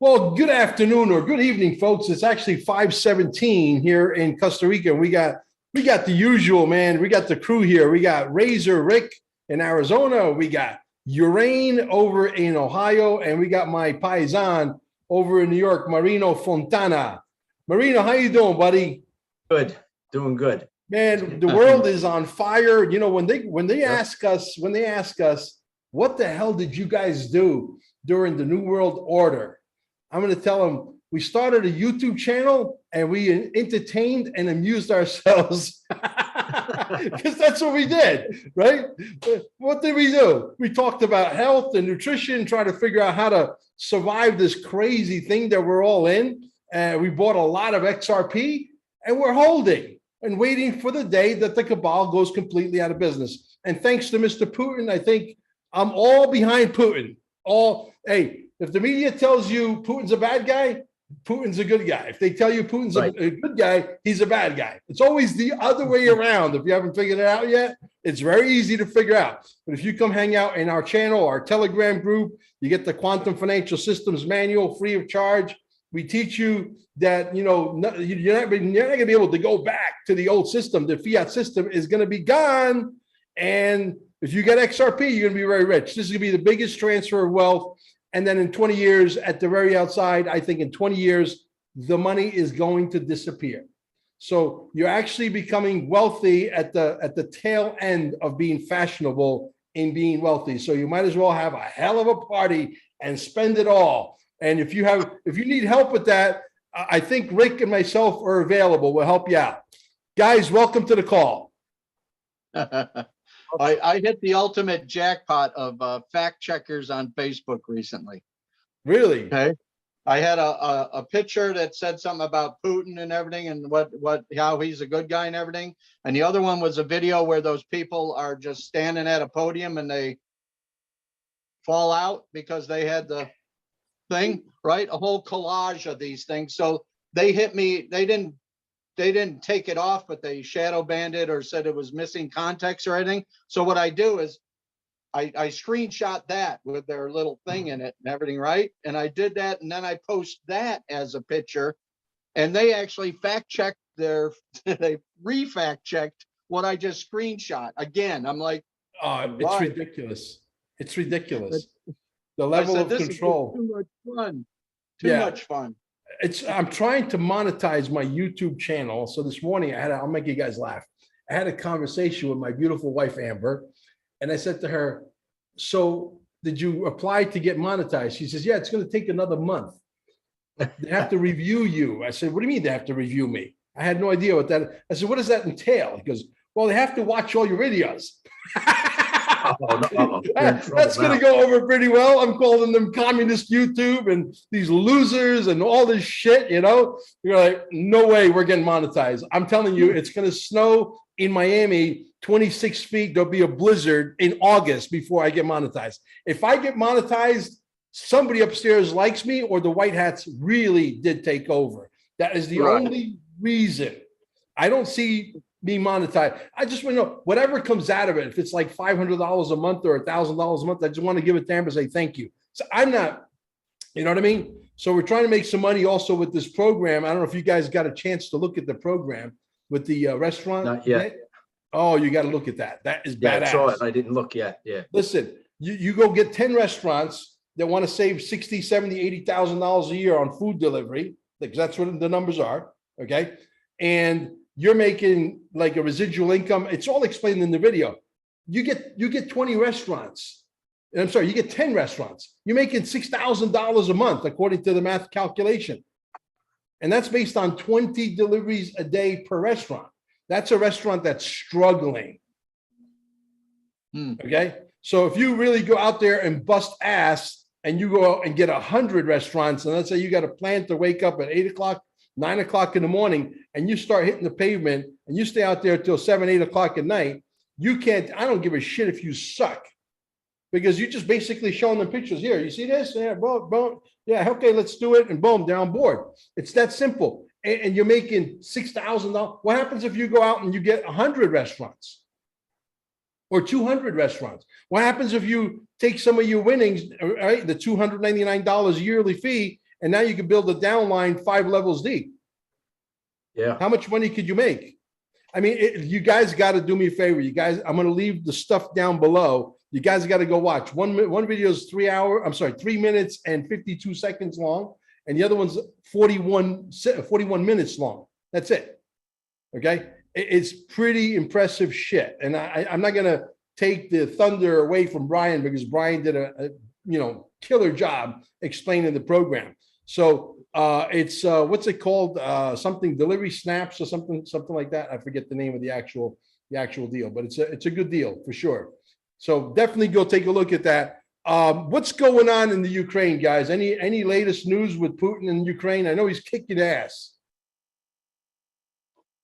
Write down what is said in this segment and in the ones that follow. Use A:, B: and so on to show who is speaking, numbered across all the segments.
A: Well, good afternoon or good evening, folks. It's actually 5:17 here in Costa Rica. We got the usual, man. We got the crew here. We got Razor Rick in Arizona. We got Urain over in Ohio, and we got my paisan over in New York, Marino Fontana. Marino, how you doing, buddy?
B: Good, doing good.
A: Man, the world is on fire. You know, when they
B: Yep.
A: ask us, what the hell did you guys do during the New World Order? I'm going to tell them we started a YouTube channel and we entertained and amused ourselves because that's what we did, right? What did we do? We talked about health and nutrition, trying to figure out how to survive this crazy thing that we're all in. We bought a lot of XRP and we're holding and waiting for the day that the cabal goes completely out of business. And thanks to Mr. Putin, I think I'm all behind Putin. Hey, if the media tells you Putin's a bad guy, Putin's a good guy. If they tell you Putin's a good guy, he's a bad guy. It's always the other way around. If you haven't figured it out yet, it's very easy to figure out. But if you come hang out in our channel, our Telegram group, you get the Quantum Financial Systems Manual free of charge. We teach you that, you know, you're not going to be able to go back to the old system. The fiat system is going to be gone. And if you get XRP, you're going to be very rich. This is going to be the biggest transfer of wealth. And then in 20 years, at the very outside, I think in 20 years, the money is going to disappear. So you're actually becoming wealthy at the tail end of being fashionable in being wealthy. So you might as well have a hell of a party and spend it all. And if you need help with that, I think Rick and myself are available. We'll help you out. Guys, welcome to the call.
C: I hit the ultimate jackpot of fact checkers on Facebook recently.
A: Really?
C: Okay. I had a picture that said something about Putin and everything and how he's a good guy and everything. And the other one was a video where those people are just standing at a podium and they fall out because they had the thing, right? A whole collage of these things. So they hit me. They didn't take it off, but they shadow banned it or said it was missing context or anything. So what I do is I screenshot that with their little thing in it and everything, right? And I did that, and then I post that as a picture, and they actually fact checked they re-fact checked what I just screenshot. Again, I'm like,
A: it's ridiculous. It's ridiculous. The level of control.
C: Too much fun. Too much fun.
A: I'm trying to monetize my YouTube channel. So this morning I'll make you guys laugh. I had a conversation with my beautiful wife, Amber. And I said to her, so did you apply to get monetized? She says, yeah, it's going to take another month. They have to review you. I said, what do you mean they have to review me? I had no idea what that, I said, what does that entail? He goes, well, they have to watch all your videos. That's going to go over pretty well. I'm calling them communist YouTube and these losers and all this shit, you know. You're like, no way we're getting monetized. I'm telling you, it's going to snow in Miami 26 feet. There'll be a blizzard in August before I get monetized. If I get monetized, somebody upstairs likes me or the white hats really did take over. That is the only reason. I don't see me monetize. I just want to know whatever comes out of it. If it's like $500 a month or $1,000 a month, I just want to give it to Amber and say thank you. So I'm not, you know what I mean? So we're trying to make some money also with this program. I don't know if you guys got a chance to look at the program with the restaurant.
B: Not yet.
A: Oh, you got to look at that. That is
B: Yeah,
A: badass.
B: I saw it. I didn't look yet. Yeah.
A: Listen, you go get 10 restaurants that want to save $60, $70, $80,000 a year on food delivery, because that's what the numbers are. Okay. And you're making like a residual income. It's all explained in the video. You get 20 restaurants. I'm sorry, you get 10 restaurants. You're making $6,000 a month, according to the math calculation. And that's based on 20 deliveries a day per restaurant. That's a restaurant that's struggling. Okay. So if you really go out there and bust ass and you go out and get 100 restaurants, and let's say you got a plan to wake up at 8 o'clock, 9 o'clock in the morning, and you start hitting the pavement and you stay out there till 7, 8 o'clock at night, you can't, I don't give a shit if you suck, because you're just basically showing them pictures. Here, you see this? Yeah, boom, boom. Yeah, okay, let's do it. And boom, they're on board. It's that simple. And you're making $6,000. What happens if you go out and you get 100 restaurants or 200 restaurants? What happens if you take some of your winnings, right, the $299 yearly fee, and now you can build a downline 5 levels deep.
B: Yeah.
A: How much money could you make? I mean, you guys got to do me a favor. You guys, I'm going to leave the stuff down below. You guys got to go watch. One video is 3 minutes and 52 seconds long. And the other one's 41 minutes long. That's it. Okay. It's pretty impressive shit. And I'm not going to take the thunder away from Brian, because Brian did a killer job explaining the program. So it's what's it called? Something delivery snaps or something like that. I forget the name of the actual deal, but it's a good deal for sure. So definitely go take a look at that. What's going on in the Ukraine, guys? Any latest news with Putin in Ukraine? I know he's kicking ass.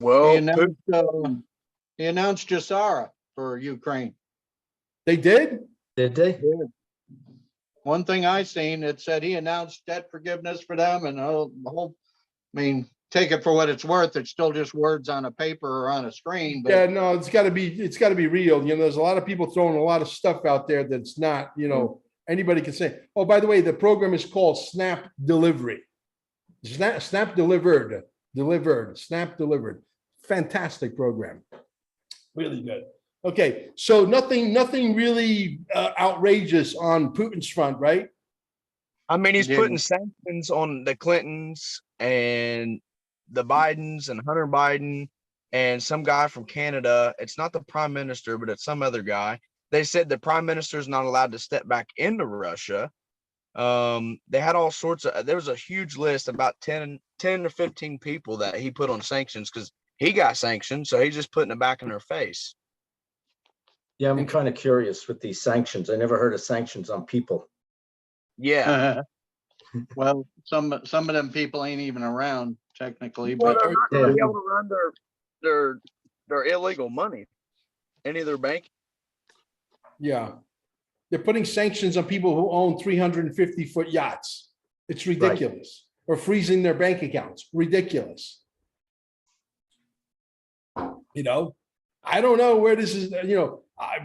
D: Well,
C: he announced Gesara for Ukraine.
A: They did?
B: Did they?
C: One thing I seen, it said he announced debt forgiveness for them, and the whole, I mean, take it for what it's worth. It's still just words on a paper or on a screen. But
A: Yeah, no, it's got to be real. There's a lot of people throwing a lot of stuff out there that's not, anybody can say. Oh, by the way, the program is called Snap Delivery. Snap Delivered. Snap Delivered. Fantastic program. Really good. Okay, so nothing really outrageous on Putin's front, right?
D: I mean, he's
C: Yeah.
D: putting sanctions on the Clintons and the Bidens and Hunter Biden and some guy from Canada. It's not the prime minister, but it's some other guy. They said the prime minister is not allowed to step back into Russia. They had all sorts of, there was a huge list, about 10 to 15 people that he put on sanctions because he got sanctioned. So he's just putting it back in their face.
B: Yeah, I'm kind of curious with these sanctions. I never heard of sanctions on people.
D: Yeah.
C: well, some of them people ain't even around technically,
D: Well,
C: but
D: they're not going to
B: Yeah.
D: be able to run their illegal money, any of their bank.
A: Yeah. They're putting sanctions on people who own 350-foot yachts. It's ridiculous. Or freezing their bank accounts. Ridiculous. I don't know where this is,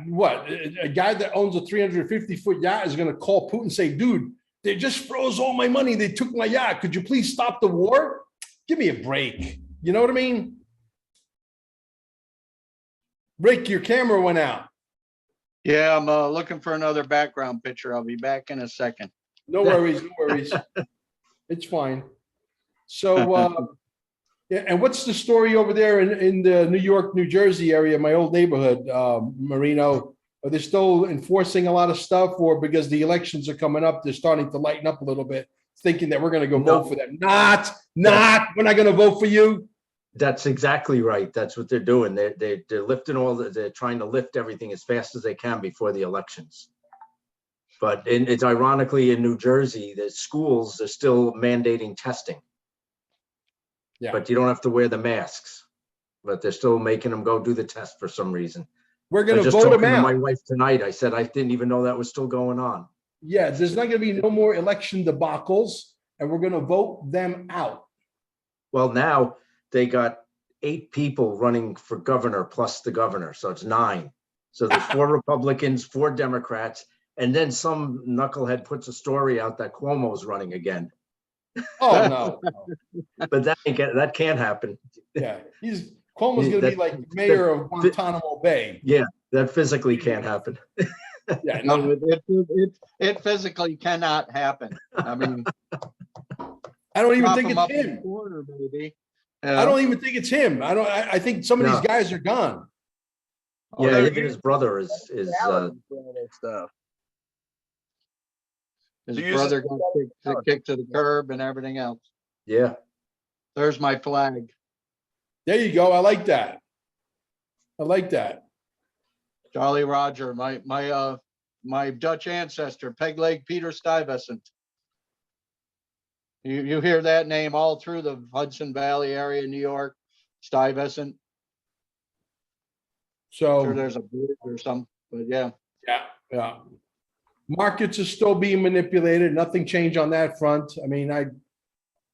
A: what, a guy that owns a 350-foot yacht is going to call Putin and say, dude, they just froze all my money. They took my yacht. Could you please stop the war? Give me a break. You know what I mean? Rick, your camera went out.
C: yeah, I'm looking for another background picture. I'll be back in a second.
A: No worries, no worries. It's fine. So, yeah, and what's the story over there in the New York, New Jersey area, my old neighborhood, Marino? Are they still enforcing a lot of stuff, or because the elections are coming up, they're starting to lighten up a little bit, thinking that we're going to go
B: No.
A: vote for them? We're not going to vote for you.
B: That's exactly right. That's what they're doing. They're lifting they're trying to lift everything as fast as they can before the elections. But it's ironically in New Jersey, the schools are still mandating testing.
A: Yeah.
B: But you don't have to wear the masks. But they're still making them go do the test for some reason.
A: We're
B: I
A: going to
B: just
A: vote
B: talking
A: them
B: to my
A: out.
B: wife tonight. I said I didn't even know that was still going on.
A: Yeah, there's not going to be no more election debacles, and we're going to vote them out.
B: Well, now they got 8 people running for governor plus the governor, so it's 9. So there's 4 Republicans, 4 Democrats, and then some knucklehead puts a story out that Cuomo's running again.
A: Oh, no.
B: But that can't happen.
A: Yeah, Cuomo's going to be like mayor of Guantanamo Bay.
B: Yeah, that physically can't happen.
A: Yeah,
C: No,
A: no,
C: it physically cannot happen. I mean,
A: I don't even
C: prop
A: think
C: him
A: it's
C: up in the
A: him.
C: corner, baby.
A: I don't even think it's him. I think some of
B: No.
A: these guys are gone.
B: Yeah,
D: they're
B: even his brother is
D: stuff.
C: His
D: They're
C: brother
D: using-
C: got kicked to the curb and everything else.
B: yeah.
C: There's my flag.
A: There you go. I like that. I like that.
C: Jolly Roger, my Dutch ancestor, Pegleg Peter Stuyvesant. You hear that name all through the Hudson Valley area, New York, Stuyvesant. Sure,
A: So,
C: there's a bridge or something, but yeah.
A: yeah. Markets are still being manipulated. Nothing changed on that front. I mean, I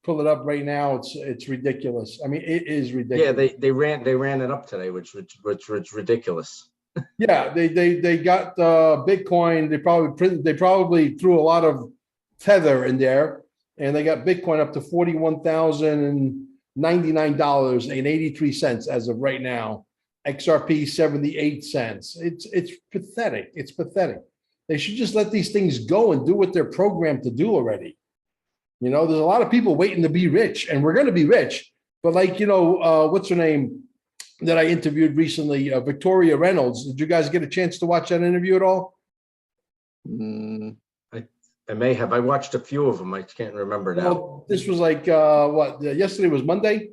A: pull it up right now. It's ridiculous. I mean, it is
B: Yeah,
A: ridiculous.
B: they ran it up today, which was ridiculous.
A: Yeah, they got Bitcoin. They probably threw a lot of tether in there, and they got Bitcoin up to $41,099.83 as of right now. XRP 78 cents. It's pathetic. It's pathetic. They should just let these things go and do what they're programmed to do already. You know, there's a lot of people waiting to be rich, and we're going to be rich. But like, you know, what's her name that I interviewed recently, Victoria Reynolds. Did you guys get a chance to watch that interview at all?
B: I may have. I watched a few of them. I can't remember now.
A: Well, this was like, yesterday was Monday?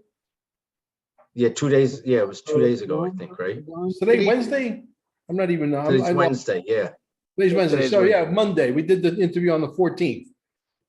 B: Yeah, 2 days. Yeah, it was 2 days ago, I think, right?
A: Today, Wednesday? I'm not even.
B: Today's Wednesday, yeah.
A: Today's Wednesday.
D: Today's
A: So yeah,
D: Wednesday.
A: Monday. We did the interview on the 14th.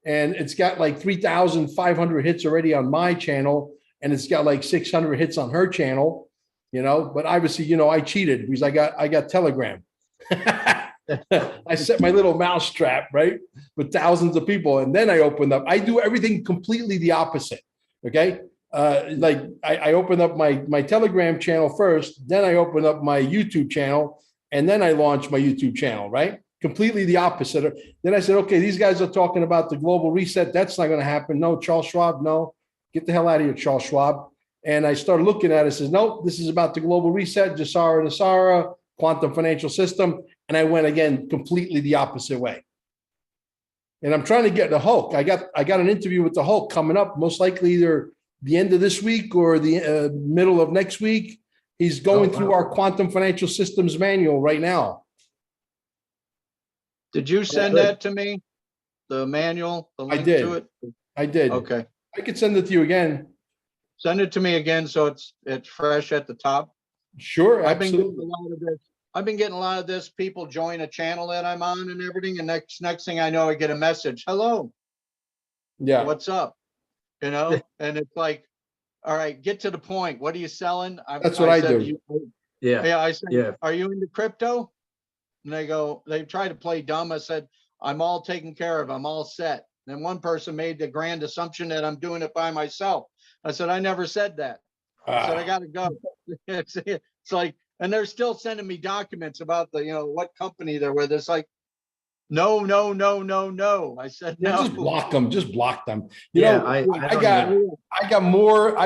A: And it's got like 3,500 hits already on my channel. And it's got like 600 hits on her channel, you know, but obviously, you know, I cheated because I got Telegram. I set my little mouse trap, right, with thousands of people. And then I opened up. I do everything completely the opposite. Okay. Like I opened up my Telegram channel first, then I opened up my YouTube channel, and then I launched my YouTube channel, right? Completely the opposite. Then I said, okay, these guys are talking about the global reset. That's not going to happen. No, Charles Schwab, no. Get the hell out of here, Charles Schwab. And I started looking at it, says, no, this is about the global reset, Gesara, quantum financial system. And I went again completely the opposite way. And I'm trying to get the Hulk. I got an interview with the Hulk coming up, most likely either the end of this week or the middle of next week. He's going through our quantum financial systems manual right now.
C: Did you send that to me? The manual, the link
A: did.
C: to it?
A: I did.
C: Okay.
A: I could send it to you again.
C: Send it to me again so it's fresh at the top.
A: Sure,
C: I've been getting
A: absolutely.
C: a lot of this. I've been getting a lot of this. People join a channel that I'm on and everything, and next thing I know, I get a message. Hello,
A: Yeah.
C: what's up? You know, and it's like, all right, get to the point. What are you selling?
A: That's what I
C: said,
A: do.
B: Yeah,
C: I said,
B: yeah.
C: are you into crypto? And they try to play dumb. I said, I'm all taken care of. I'm all set. And one person made the grand assumption that I'm doing it by myself. I said, I never said that. I said, I got to go. It's like, and they're still sending me documents about the, you know, what company they're with. It's like, no. I said,
A: Yeah,
C: no.
A: just block them. Just block them. You
B: Yeah,
A: know,
B: I
A: I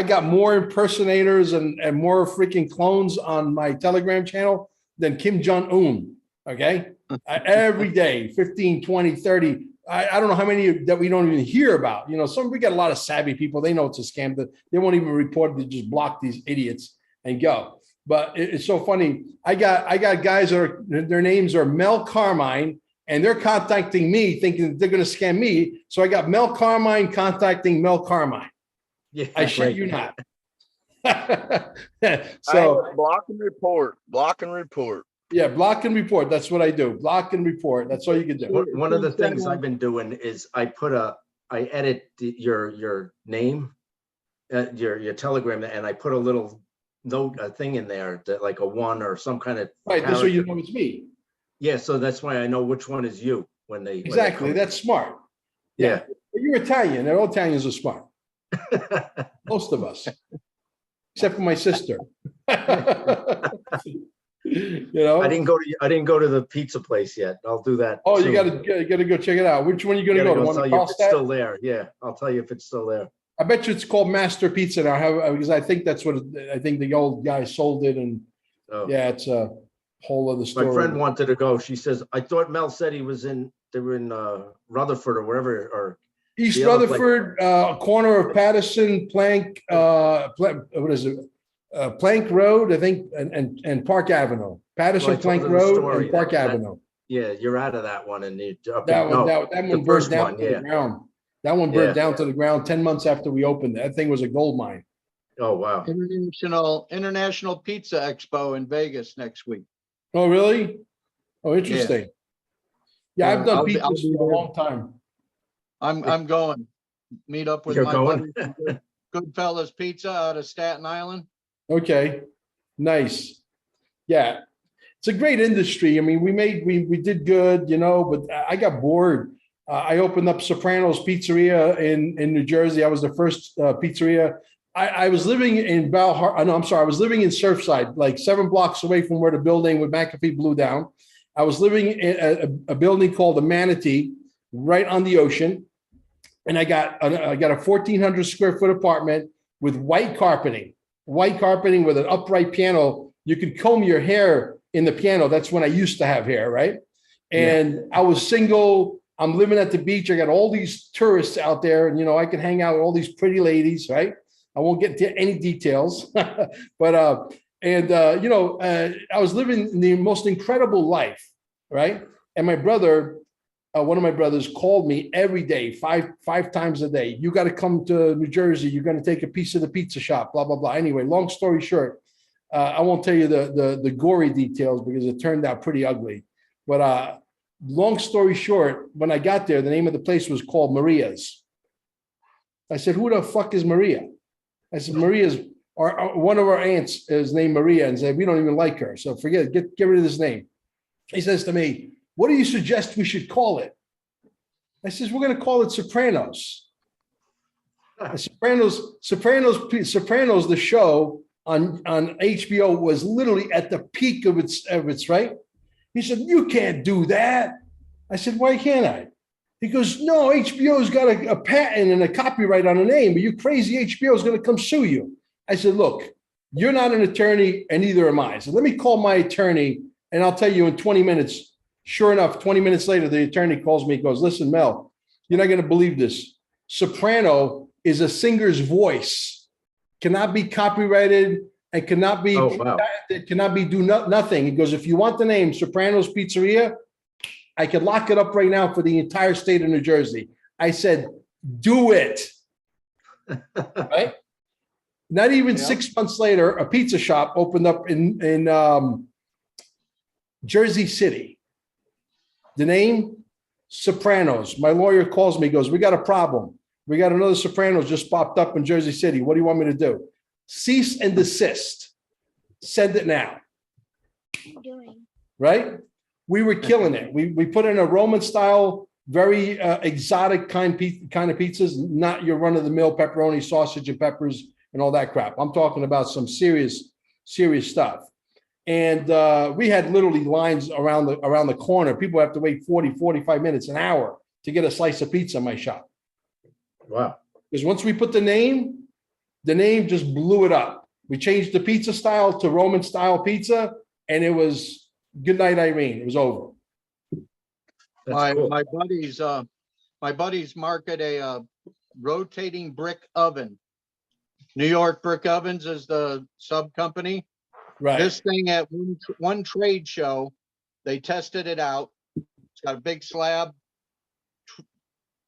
A: got more impersonators and more freaking clones on my Telegram channel than Kim Jong-un. Okay. Every day, 15, 20, 30. I don't know how many that we don't even hear about. You know, we got a lot of savvy people. They know it's a scam. That they won't even report it. They just block these idiots and go. But it's so funny. I got guys that are, their names are Mel Carmine, and they're contacting me thinking they're going to scam me. So I got Mel Carmine contacting Mel Carmine.
B: Yeah,
A: I shit
B: right.
A: you not.
D: So block and report. Block and report.
A: Yeah, block and report. That's what I do. Block and report. That's all you can do.
B: One of the things I've been doing is I edit your name, your Telegram, and I put a little note, a thing in there that like a 1 or some kind of
A: Right. This way you
B: character.
A: know it's me.
B: Yeah, so that's why I know which one is you when they
A: Exactly. That's smart.
B: Yeah.
A: But you're Italian. And all Italians are smart. Most of us, except for my sister. You know,
B: I didn't go to the pizza place yet. I'll do that.
A: oh,
B: soon.
A: you gotta go check it out. Which one are you gonna go to? One
B: tell
A: in
B: you if it's
A: Carlstadt?
B: still there. Yeah, I'll tell you if it's still there.
A: I bet you it's called Master Pizza now. Because I think that's what I think the old guy sold it, and
B: Oh.
A: yeah, it's a whole other story.
B: My friend wanted to go. She says, I thought Mel said they were in Rutherford or wherever, or
A: East
B: the other
A: Rutherford, corner of Patterson, Plank, what is it? Plank Road, I think, and Park Avenue. Patterson,
B: Well, I told
A: Plank
B: her the
A: Road,
B: story.
A: and Park
B: That-
A: Avenue.
B: yeah, you're out of that one. And you, okay,
A: That one,
B: no,
A: that
B: the
A: one burned
B: first
A: down
B: one,
A: to the
B: yeah.
A: ground. That one burned
B: Yeah.
A: down to the ground 10 months after we opened. That thing was a gold mine.
B: Oh, wow.
C: International Pizza Expo in Vegas next week.
A: Oh, really? Oh, interesting. Yeah, I've done
C: I'll be
A: pizzas for a
C: there.
A: long time.
C: I'm going. Meet up with
B: You're
C: my
B: going?
C: buddy from Goodfellas Pizza out of Staten Island.
A: Okay, nice. Yeah, it's a great industry. I mean, we did good, you know, but I got bored. I opened up Soprano's Pizzeria in New Jersey. I was the first pizzeria. I was living in I was living in Surfside, like 7 blocks away from where the building with McAfee blew down. I was living in a building called the Manatee, right on the ocean. And I got a 1,400 square foot apartment with white carpeting with an upright piano. You could comb your hair in the piano. That's when I used to have hair, right? And I was single. I'm living at the beach. I got all these tourists out there, and I can hang out with all these pretty ladies, right? I won't get into any details, but I was living the most incredible life, right? And my brother, one of my brothers, called me every day, five times a day. You got to come to New Jersey. You're going to take a piece of the pizza shop. Blah blah blah. Anyway, long story short, I won't tell you the gory details because it turned out pretty ugly. But long story short, when I got there, the name of the place was called Maria's. I said, "Who the fuck is Maria?" I said, "Maria's one of our aunts is named Maria," and said, "We don't even like her, so forget it. Get rid of this name." He says to me, "What do you suggest we should call it?" I says, "We're going to call it Sopranos." Sopranos, the show on HBO was literally at the peak of its right. He said, "You can't do that." I said, "Why can't I?" He goes, "No, HBO's got a patent and a copyright on the name. Are you crazy? HBO is going to come sue you." I said, "Look, you're not an attorney and neither am I. So let me call my attorney and I'll tell you in 20 minutes. Sure enough, 20 minutes later, the attorney calls me and goes, "Listen, Mel, you're not going to believe this. Soprano is a singer's voice, cannot be copyrighted and cannot be, it cannot be nothing." He goes, "If you want the name Sopranos Pizzeria, I could lock it up right now for the entire state of New Jersey." I said, "Do it." Right? Not even 6 months later, a pizza shop opened up in Jersey City. The name Sopranos. My lawyer calls me, goes, "We got a problem. We got another Sopranos just popped up in Jersey City. What do you want me to do?" Cease and desist. Send it now.
E: What are you doing?
A: Right? We were killing it. We put in a Roman style, very exotic kind of pizzas, not your run of the mill pepperoni, sausage and peppers and all that crap. I'm talking about some serious stuff. And we had literally lines around the corner. People have to wait 40, 45 minutes, an hour to get a slice of pizza in my shop.
B: Wow.
A: Because once we put the name just blew it up. We changed the pizza style to Roman style pizza, and it was good night, Irene. It was over.
B: Cool.
C: My buddies market a rotating brick oven. New York Brick Ovens is the sub company.
A: Right.
C: This thing at one trade show, they tested it out. It's got a big slab,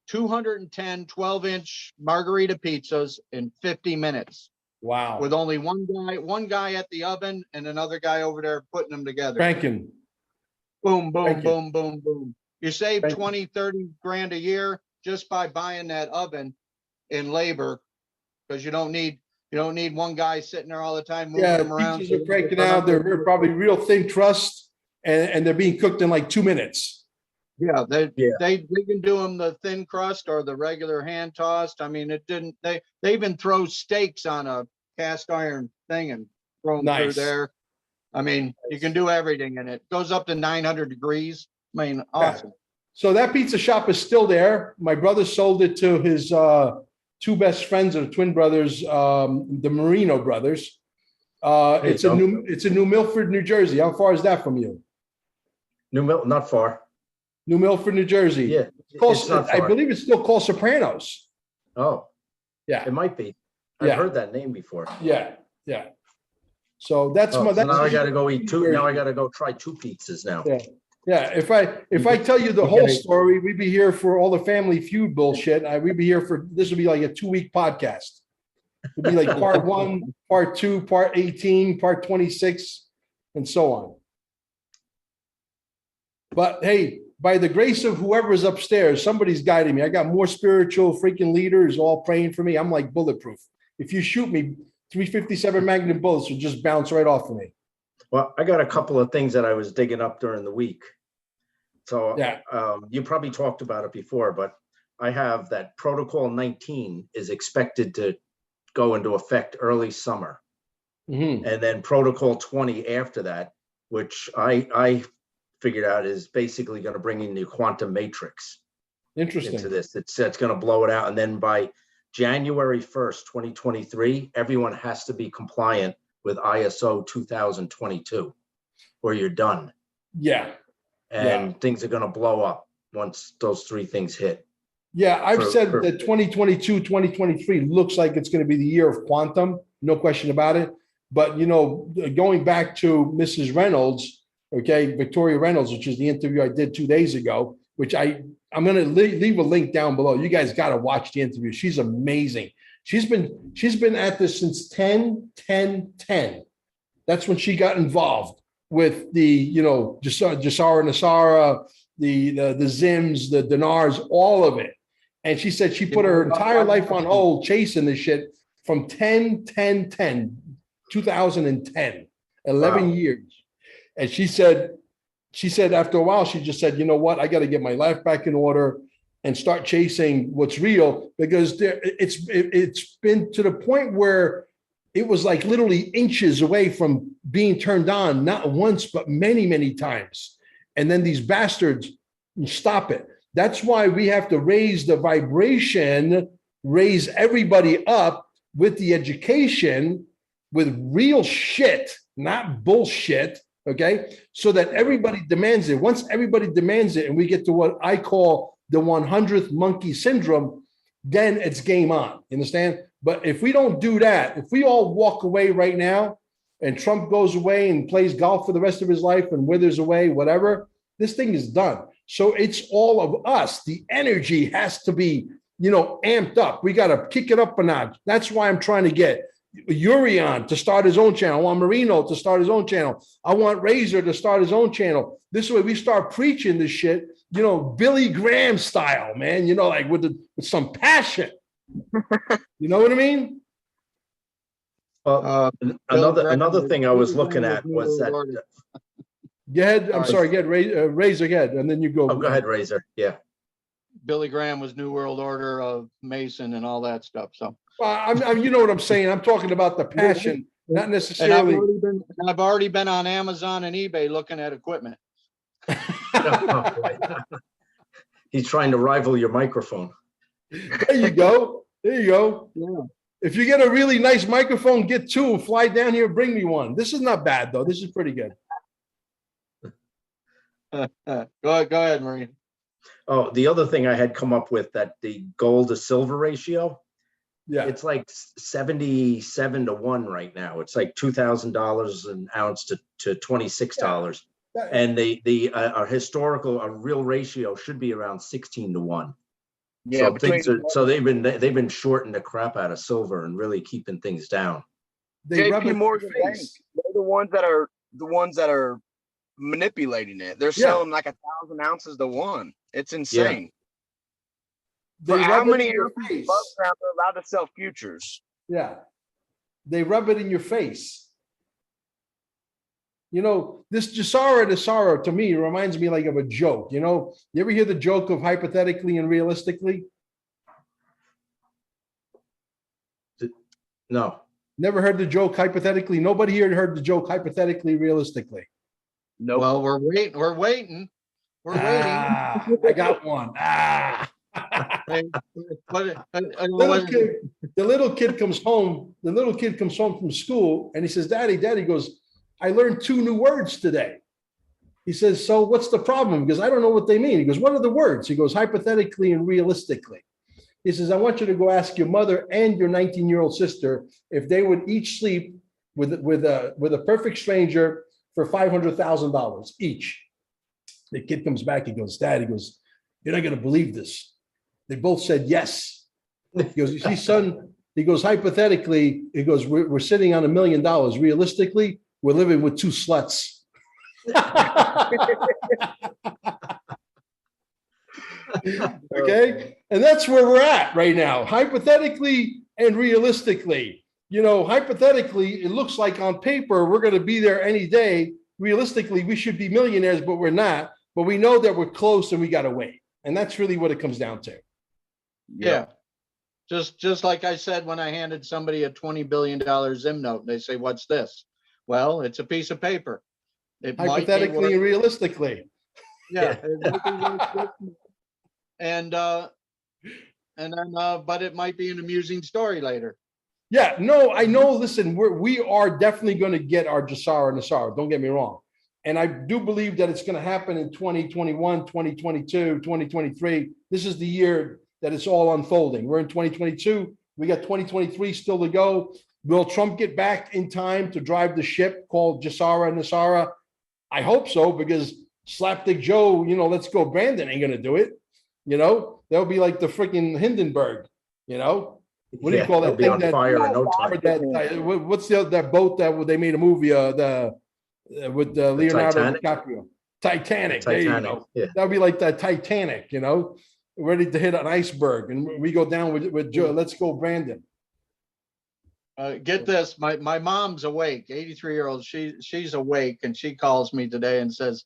C: 210 12-inch margarita pizzas in 50 minutes.
A: Wow.
C: With only one guy at the oven and another guy over there putting them together.
A: Cranking.
C: Boom, boom,
A: Thank you.
C: boom, boom, boom. You save
A: Thank you.
C: 20, 30 grand a year just by buying that oven in labor, because you don't need one guy sitting there all the time moving them around.
A: Pizzas are cranking out. They're probably real thin crust, and they're being cooked in like 2 minutes.
C: Yeah, they can do them the thin crust or the regular hand tossed. I mean, they even throw steaks on a cast iron thing and throw them through there. I mean, you can do everything, and it goes up to 900 degrees. I mean, awesome.
A: Yeah. So that pizza shop is still there. My brother sold it to his two best friends, or twin brothers, the Marino brothers. It's in New Milford, New Jersey. How far is that from you?
B: Not far.
A: New Milford, New Jersey.
B: Yeah,
A: it's not far. I believe it's still called Sopranos.
B: Oh,
A: yeah,
B: it might be. I've heard that name before.
A: Yeah. So that's
B: so now I got to go eat two. Now I got to go try two pizzas now.
A: Yeah. If I tell you the whole story, we'd be here for all the Family Feud bullshit. We'd be here for, this would be like a 2-week podcast. It'd be like part 1, part 2, part 18, part 26, and so on. But hey, by the grace of whoever is upstairs, somebody's guiding me. I got more spiritual freaking leaders all praying for me. I'm like bulletproof. If you shoot me, 357 Magnum bullets will just bounce right off of me.
B: Well, I got a couple of things that I was digging up during the week. So you probably talked about it before, but I have that Protocol 19 is expected to go into effect early summer. Mm-hmm. And then Protocol 20 after that, which I figured out is basically going to bring in the quantum matrix.
A: Interesting.
B: into this. It's going to blow it out. And then by January 1st, 2023, everyone has to be compliant with ISO 2022 or you're done.
A: Yeah.
B: And things are going to blow up once those three things hit.
A: Yeah, I've said that 2022, 2023 looks like it's going to be the year of quantum, no question about it. But, you know, going back to Mrs. Reynolds, okay, Victoria Reynolds, which is the interview I did 2 days ago, which I'm going to leave a link down below. You guys got to watch the interview. She's amazing. She's been at this since 10. That's when she got involved with the, you know, Gesara, Nasara, the Zims, the Dinars, all of it. And she said she put her entire life on hold chasing this shit from 2010, 11
B: Wow.
A: years. And she said after a while, she just said, you know what, I got to get my life back in order and start chasing what's real, because it's been to the point where it was like literally inches away from being turned on, not once, but many, many times. And then these bastards stop it. That's why we have to raise the vibration, raise everybody up with the education, with real shit, not bullshit, okay? So that everybody demands it. Once everybody demands it and we get to what I call the 100th monkey syndrome, then it's game on, you understand? But if we don't do that, if we all walk away right now and Trump goes away and plays golf for the rest of his life and withers away, whatever, this thing is done. So it's all of us. The energy has to be, you know, amped up. We got to kick it up a notch. That's why I'm trying to get Urion to start his own channel. I want Marino to start his own channel. I want Razor to start his own channel. This way we start preaching this shit, you know, Billy Graham style, man, you know, like with some passion. You know what I mean?
B: Well, another thing I was looking at was that.
A: Go ahead. I'm sorry. Get Razor ahead, and then you go.
B: Oh, go ahead, Razor. Yeah.
C: Billy Graham was New World Order of Mason and all that stuff. So
A: I'm you know what I'm saying. I'm talking about the passion, not necessarily.
C: I've already been on Amazon and eBay looking at equipment.
B: He's trying to rival your microphone.
A: There you go. There you go.
C: Yeah.
A: If you get a really nice microphone, get two, fly down here, bring me one. This is not bad though. This is pretty good.
C: Go ahead, Marie.
B: Oh, the other thing I had come up with, that the gold to silver ratio,
A: Yeah.
B: it's like 77 to 1 right now. It's like $2,000 an ounce to $26.
A: Yeah.
B: And our historical, a real ratio should be around 16 to 1.
D: Yeah,
B: So they've been shorting the crap out of silver and really keeping things down.
A: They rub it
D: JP
A: in
D: Morgan
A: your
D: Bank,
A: face.
D: they're the ones that are manipulating it. They're selling like 1,000 ounces to one. It's insane.
A: They
D: For how
A: rub it
D: many
A: in your
D: ounces
A: face.
D: above ground they're allowed to sell futures?
A: Yeah. They rub it in your face. You know, this Gesara to me reminds me like of a joke. You know, you ever hear the joke of hypothetically and realistically?
B: No.
A: Never heard the joke hypothetically? Nobody here heard the joke hypothetically, realistically.
D: No. Nope.
C: Well, we're waiting.
A: I got one. The little kid comes home. The little kid comes home from school and he says, Daddy, he goes, I learned 2 new words today. He says, so what's the problem? Because I don't know what they mean. He goes, what are the words? He goes, hypothetically and realistically. He says, I want you to go ask your mother and your 19-year-old sister if they would each sleep with a perfect stranger for $500,000 each. The kid comes back. He goes, Dad, he goes, you're not going to believe this. They both said yes. He goes, you see, son, he goes, hypothetically, he goes, we're sitting on $1 million. Realistically, we're living with 2 sluts. Okay. And that's where we're at right now, hypothetically and realistically. You know, hypothetically, it looks like on paper, we're going to be there any day. Realistically, we should be millionaires, but we're not. But we know that we're close and we got to wait. And that's really what it comes down to.
C: Yeah. Just like I said, when I handed somebody a $20 billion Zim note, they say, what's this? Well, it's a piece of paper. It
A: Hypothetically and realistically.
C: Yeah. and then, but it might be an amusing story later.
A: Yeah, no, I know. Listen, we are definitely going to get our Gesara and Nasara. Don't get me wrong. And I do believe that it's going to happen in 2021, 2022, 2023. This is the year that it's all unfolding. We're in 2022. We got 2023 still to go. Will Trump get back in time to drive the ship called Gesara and Nasara? I hope so, because Slapdick Joe, let's go Brandon ain't going to do it. That'll be like the freaking Hindenburg, What do you call that
B: it'll be
A: thing
B: on
A: that-
B: fire in no
A: or
B: time.
A: what's that boat that they made a movie with Leonardo
B: Titanic?
A: DiCaprio? Titanic. There you
B: Titanic,
A: go.
B: yeah.
A: That would be like the Titanic, ready to hit an iceberg, and we go down with Joe. Let's go, Brandon.
C: Get this, my mom's awake, 83-year-old. She's awake, and she calls me today and says,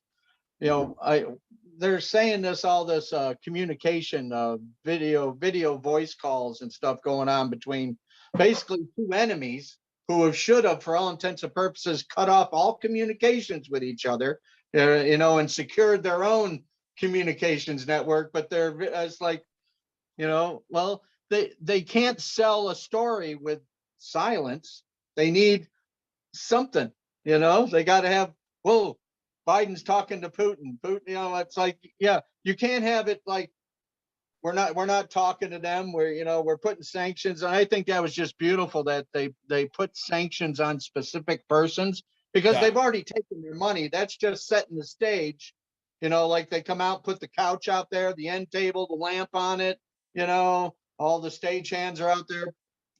C: they're saying all this communication, video voice calls and stuff going on between basically two enemies who should have, for all intents and purposes, cut off all communications with each other, and secured their own communications network. But it's like, well, they can't sell a story with silence. They need something, they got to have, whoa, Biden's talking to Putin. It's like, yeah, you can't have it like we're not talking to them. We're putting sanctions. And I think that was just beautiful that they put sanctions on specific persons, because they've already taken their money. That's just setting the stage. Like they come out, put the couch out there, the end table, the lamp on it, all the stage hands are out there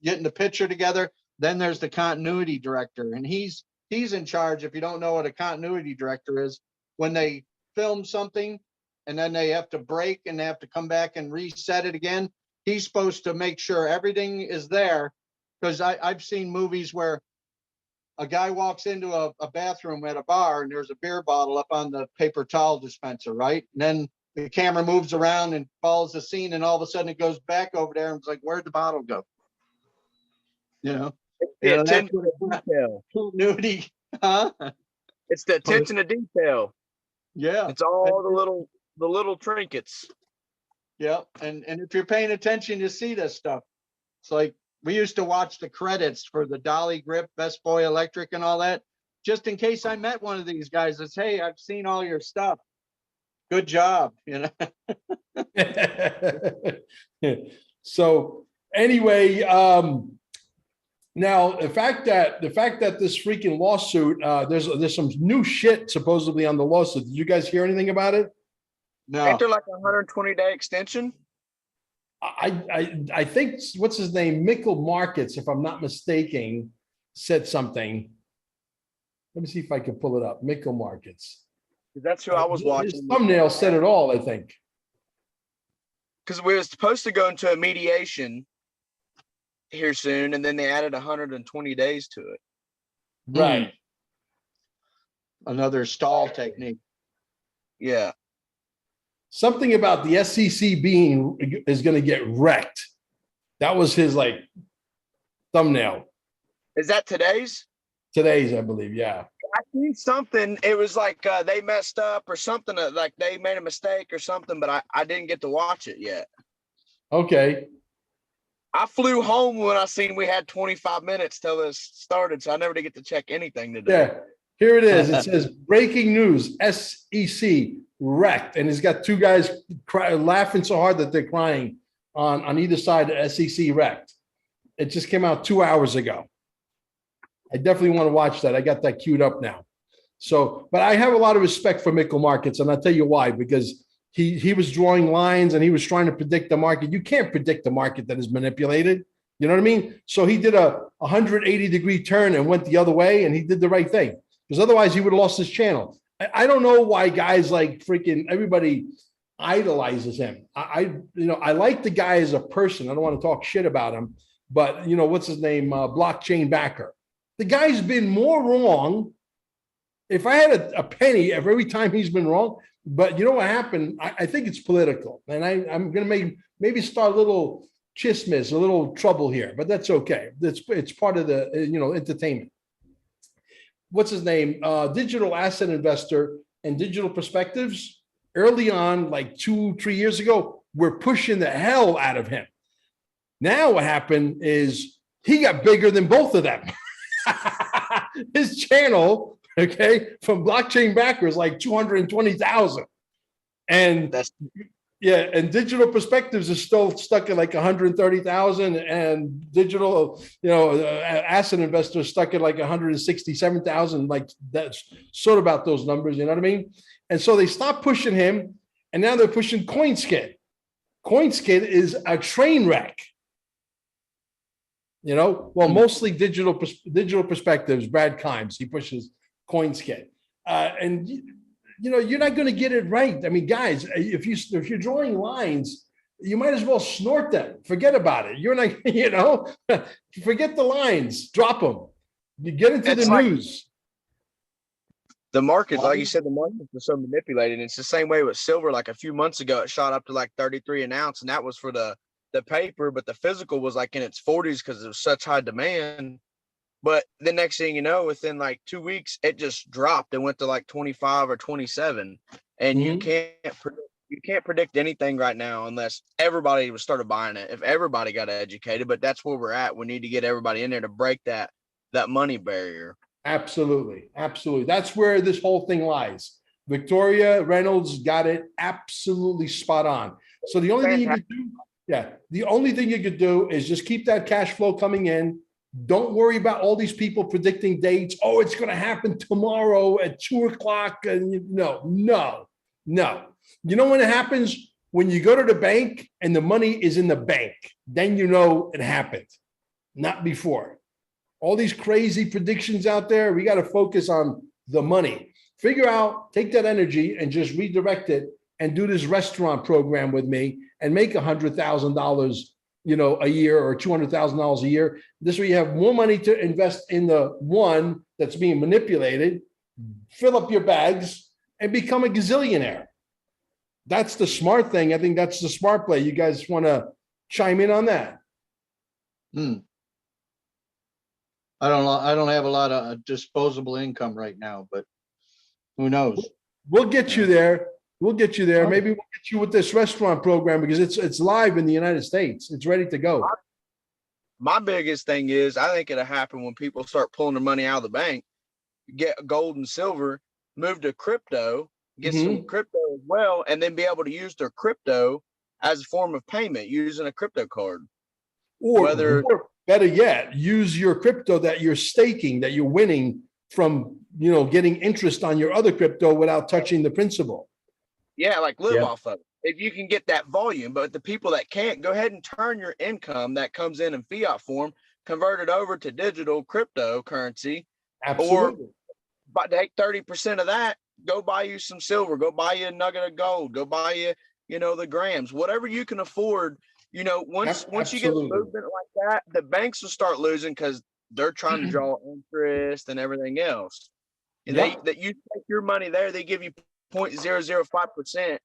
C: getting the picture together. Then there's the continuity director, and he's in charge. If you don't know what a continuity director is, when they film something and then they have to break and they have to come back and reset it again, he's supposed to make sure everything is there. Because I've seen movies where a guy walks into a bathroom at a bar and there's a beer bottle up on the paper towel dispenser, right? And then the camera moves around and follows the scene, and all of a sudden it goes back over there and it's like, where'd the bottle go?
D: The attention to detail.
C: Continuity, huh?
D: It's the attention to detail.
C: Yeah.
D: It's all the little trinkets.
C: Yeah. And if you're paying attention, you see this stuff. It's like we used to watch the credits for the Dolly Grip, Best Boy Electric and all that, just in case I met one of these guys that's, hey, I've seen all your stuff. Good job.
A: So anyway, now the fact that this freaking lawsuit, there's some new shit supposedly on the lawsuit. Did you guys hear anything about it?
C: No.
D: Ain't there like a 120-day extension?
A: I think, what's his name, Mickle Markets, if I'm not mistaken, said something. Let me see if I can pull it up. Mickle Markets.
D: That's who I was watching.
A: His thumbnail said it all, I think.
D: Because we were supposed to go into a mediation here soon, and then they added 120 days to it.
A: Right.
C: Another stall technique.
D: Yeah.
A: Something about the SEC is going to get wrecked. That was his thumbnail.
D: Is that today's?
A: Today's, I believe. Yeah.
D: I seen something. It was like they messed up or something, like they made a mistake or something, but I didn't get to watch it yet.
A: Okay.
D: I flew home when I seen we had 25 minutes till this started, so I never did get to check anything today.
A: Yeah. Here it is. It says breaking news: SEC wrecked, and it's got two guys laughing so hard that they're crying on either side. The SEC wrecked. It just came out 2 hours ago. I definitely want to watch that. I got that queued up now. So, but I have a lot of respect for Mickle Markets, and I'll tell you why. Because he was drawing lines and he was trying to predict the market. You can't predict the market that is manipulated. You know what I mean? So he did a 180-degree turn and went the other way, and he did the right thing. Because otherwise he would have lost his channel. I don't know why guys like freaking everybody idolizes him. I like the guy as a person. I don't want to talk shit about him, but what's his name? Blockchain backer. The guy's been more wrong. If I had a penny every time he's been wrong, but you know what happened? I think it's political, and I'm going to maybe start a little chismis, a little trouble here, but that's okay. It's part of the entertainment. What's his name? Digital asset investor and Digital Perspectives. Early on, like 2-3 years ago, were pushing the hell out of him. Now what happened is he got bigger than both of them. His channel, okay, from blockchain backers, like 220,000. And
D: That's
A: yeah, and digital perspectives is still stuck at like 130,000, and digital, asset investors stuck at like 167,000. Like that's sort of about those numbers, you know what I mean? And so they stopped pushing him, and now they're pushing CoinSkid. CoinSkid is a train wreck. Mostly digital perspectives. Brad Kimes, he pushes CoinSkid, and you're not going to get it right. I mean, guys, if you're drawing lines, you might as well snort them. Forget about it. You're not, forget the lines. Drop them. You get into
D: It's
A: the
D: like
A: news.
D: the market, like you said, the market was so manipulated. It's the same way with silver. Like a few months ago, it shot up to like 33 an ounce, and that was for the paper, but the physical was like in its 40s because there was such high demand. But the next thing you know, within like 2 weeks, it just dropped and went to like 25 or 27. And you can't predict anything right now unless everybody was started buying it. If everybody got educated, but that's where we're at. We need to get everybody in there to break that money barrier.
A: Absolutely. Absolutely. That's where this whole thing lies. Victoria Reynolds got it absolutely spot on. So the only thing you could do, the only thing you could do is just keep that cash flow coming in. Don't worry about all these people predicting dates. Oh, it's going to happen tomorrow at 2:00. And no. You know when it happens? When you go to the bank and the money is in the bank, then you know it happened, not before. All these crazy predictions out there, we got to focus on the money. Figure out, take that energy and just redirect it and do this restaurant program with me and make $100,000, a year or $200,000 a year. This way you have more money to invest in the one that's being manipulated, fill up your bags and become a gazillionaire. That's the smart thing. I think that's the smart play. You guys want to chime in on that?
C: I don't have a lot of disposable income right now, but who knows?
A: We'll get you there. Maybe we'll get you with this restaurant program because it's live in the United States. It's ready to go.
D: My biggest thing is I think it'll happen when people start pulling their money out of the bank, get gold and silver, move to crypto, get some crypto as well, and then be able to use their crypto as a form of payment using a crypto card.
A: Or better yet, use your crypto that you're staking, that you're winning from, getting interest on your other crypto without touching the principal.
D: Yeah, like live off of it. If you can get that volume, but the people that can't, go ahead and turn your income that comes in fiat form, convert it over to digital cryptocurrency.
A: Absolutely.
D: But take 30% of that, go buy you some silver, go buy you a nugget of gold, go buy you, the grams, whatever you can afford. Once you get a movement like that, the banks will start losing because they're trying to draw interest and everything else. And that you take your money there, they give you 0.005%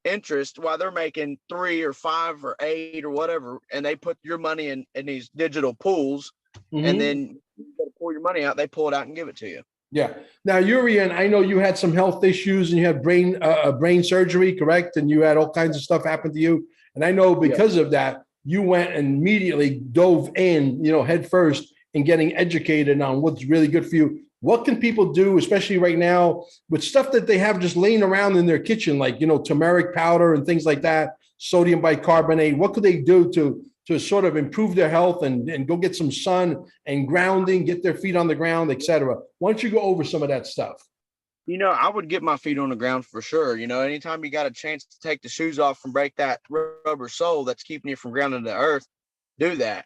D: interest while they're making 3 or 5 or 8 or whatever, and they put your money in these digital pools, and then you got to pull your money out. They pull it out and give it to you.
A: Yeah. Now, Urian, I know you had some health issues and you had brain surgery, correct? And you had all kinds of stuff happen to you. And I know because of that, you went and immediately dove in, head first in getting educated on what's really good for you. What can people do, especially right now, with stuff that they have just laying around in their kitchen, like, turmeric powder and things like that, sodium bicarbonate? What could they do to sort of improve their health and go get some sun and grounding, get their feet on the ground, et cetera? Why don't you go over some of that stuff?
D: I would get my feet on the ground for sure. Anytime you got a chance to take the shoes off and break that rubber sole that's keeping you from grounding to the earth, do that.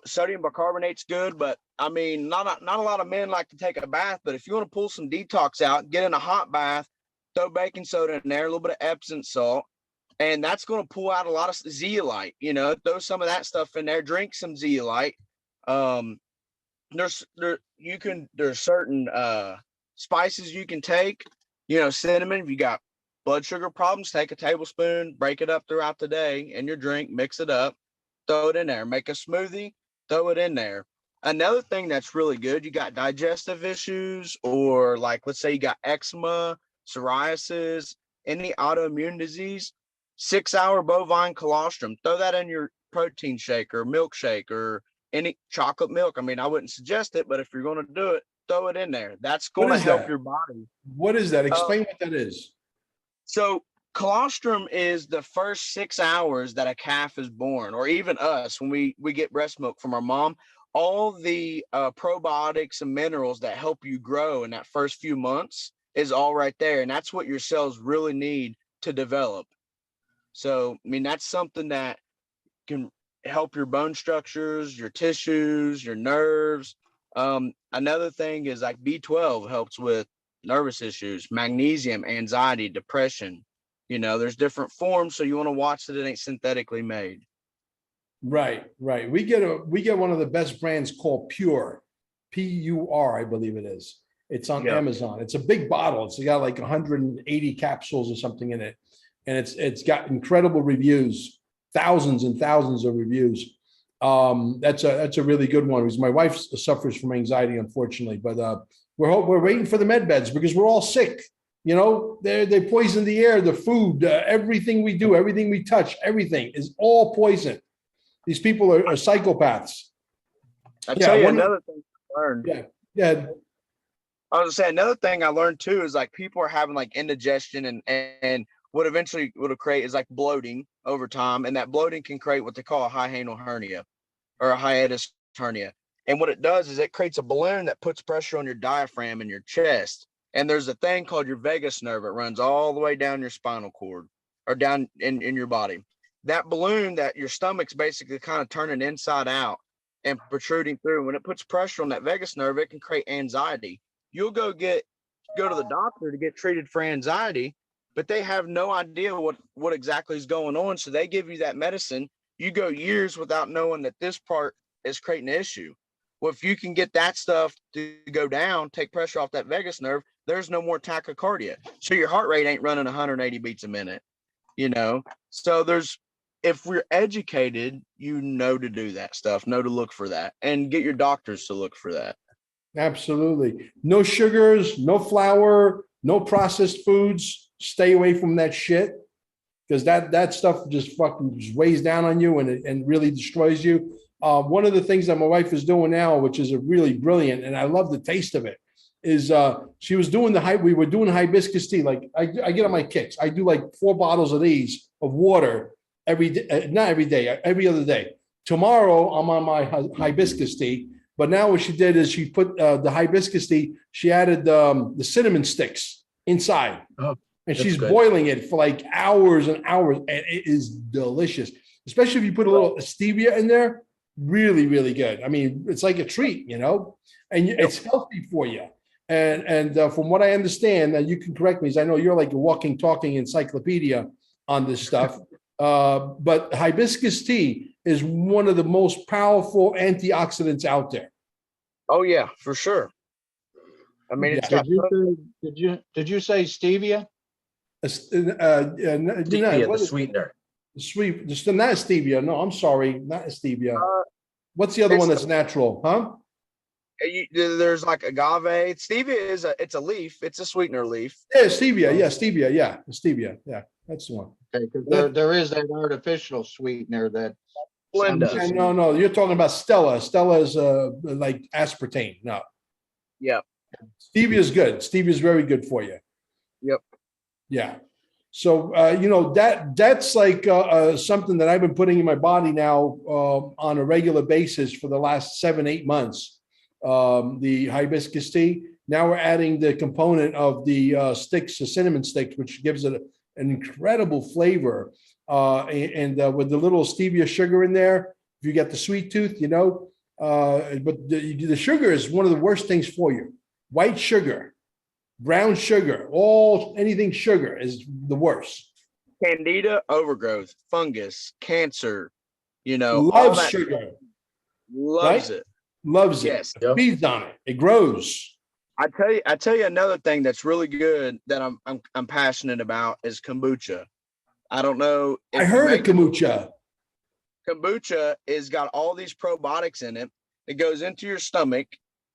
D: Sodium bicarbonate's good, but I mean, not a lot of men like to take a bath. But if you want to pull some detox out, get in a hot bath, throw baking soda in there, a little bit of Epsom salt, and that's going to pull out a lot of zeolite. Throw some of that stuff in there. Drink some zeolite. There's certain spices you can take. Cinnamon. If you got blood sugar problems, take a tablespoon, break it up throughout the day in your drink, mix it up. Throw it in there, make a smoothie, throw it in there. Another thing that's really good, you got digestive issues, or like, let's say you got eczema, psoriasis, any autoimmune disease, 6-hour bovine colostrum. Throw that in your protein shake or milkshake or any chocolate milk. I mean, I wouldn't suggest it, but if you're going to do it, throw it in there. That's going
A: What
D: to
A: is
D: help
A: that?
D: your body.
A: What is that? Explain what that is.
D: So colostrum is the first 6 hours that a calf is born, or even us when we get breast milk from our mom. All the probiotics and minerals that help you grow in that first few months is all right there. And that's what your cells really need to develop. So, I mean, that's something that can help your bone structures, your tissues, your nerves. Another thing is like B12 helps with nervous issues, magnesium, anxiety, depression. You know, there's different forms. So you want to watch that it ain't synthetically made.
A: Right. We get one of the best brands called Pure, Pur, I believe it is. It's on Amazon. It's a big bottle. It's got like 180 capsules or something in it, and it's got incredible reviews, thousands and thousands of reviews. That's a really good one because my wife suffers from anxiety, unfortunately. But we're waiting for the med beds because we're all sick. You know, they poison the air, the food, everything we do, everything we touch, everything is all poison. These people are psychopaths.
D: I tell you another thing I learned.
A: Yeah.
D: I was gonna say another thing I learned too is like people are having like indigestion and what eventually would create is like bloating over time, and that bloating can create what they call a hiatal hernia or a hiatus hernia. And what it does is it creates a balloon that puts pressure on your diaphragm and your chest. And there's a thing called your vagus nerve. It runs all the way down your spinal cord or down in your body. That balloon that your stomach's basically kind of turning inside out and protruding through. When it puts pressure on that vagus nerve, it can create anxiety. You'll go to the doctor to get treated for anxiety, but they have no idea what exactly is going on. So they give you that medicine. You go years without knowing that this part is creating an issue. Well, if you can get that stuff to go down, take pressure off that vagus nerve, there's no more tachycardia. So your heart rate ain't running 180 beats a minute, you know? So if we're educated, you know to do that stuff, know to look for that, and get your doctors to look for that.
A: Absolutely. No sugars, no flour, no processed foods. Stay away from that shit because that stuff just fucking just weighs down on you and really destroys you. One of the things that my wife is doing now, which is a really brilliant, and I love the taste of it, is she was doing we were doing hibiscus tea. Like I get on my kicks. I do like 4 bottles of these of water every day, not every day, every other day. Tomorrow I'm on my hibiscus tea. But now what she did is she put the hibiscus tea, she added the cinnamon sticks inside.
B: Oh,
A: and she's
B: good.
A: boiling it for like hours and hours. And it is delicious, especially if you put a little stevia in there. Really, really good. I mean, it's like a treat, you know, and it's healthy for you. And from what I understand, and you can correct me, as I know you're like a walking, talking encyclopedia on this stuff. But hibiscus tea is one of the most powerful antioxidants out there.
D: Oh yeah, for sure. I mean, it's got.
C: Did you say stevia?
B: Stevia, the sweetener.
A: Sweet, just not stevia. No, I'm sorry, not stevia. What's the other one that's natural? Huh?
D: There's like agave. Stevia it's a leaf. It's a sweetener leaf.
A: Yeah, stevia. Yeah, stevia. Yeah, stevia. Yeah, that's the one.
C: Okay, because there is that artificial sweetener that.
A: No, you're talking about Stella. Stella is like aspartame. No.
D: Yep.
A: Stevia is good. Stevia is very good for you.
D: Yep.
A: Yeah. So that's like something that I've been putting in my body now on a regular basis for the last 7-8 months. The hibiscus tea. Now we're adding the component of the sticks, the cinnamon sticks, which gives it an incredible flavor. And with the little stevia sugar in there, if you get the sweet tooth, but the sugar is one of the worst things for you. White sugar, brown sugar, anything sugar is the worst.
D: Candida, overgrowth, fungus, cancer,
A: loves
D: all that
A: sugar.
D: Loves it.
A: Loves
D: yes.
A: it. Feeds on it. It grows.
D: I tell you another thing that's really good that I'm passionate about is kombucha. I don't know.
A: I heard of kombucha.
D: Kombucha is got all these probiotics in it. It goes into your stomach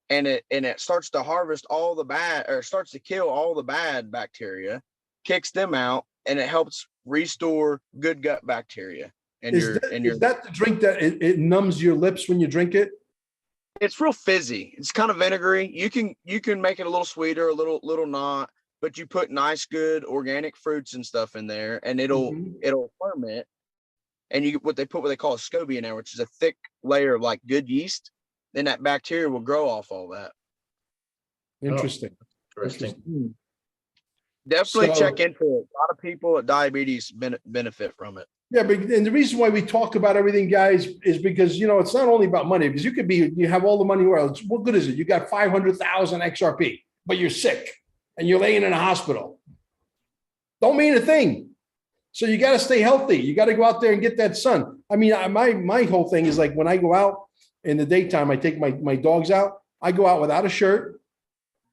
D: and it starts to harvest all the bad, or starts to kill all the bad bacteria, kicks them out, and it helps restore good gut bacteria. And
A: Is
D: your
A: that the drink that it numbs your lips when you drink it?
D: it's real fizzy. It's kind of vinegary. You can make it a little sweeter, a little not, but you put nice, good organic fruits and stuff in there, and
A: Mhm.
D: it'll ferment. And you what they call a SCOBY in there, which is a thick layer of like good yeast. Then that bacteria will grow off all that.
A: Interesting.
B: Interesting.
D: Definitely check
A: So,
D: into it. A lot of people with diabetes benefit from it.
A: yeah, but and the reason why we talk about everything, guys, is because it's not only about money. Because you have all the money in the world. What good is it? You got 500,000 XRP, but you're sick and you're laying in a hospital. Don't mean a thing. So you got to stay healthy. You got to go out there and get that sun. I mean, my whole thing is like when I go out in the daytime, I take my dogs out. I go out without a shirt.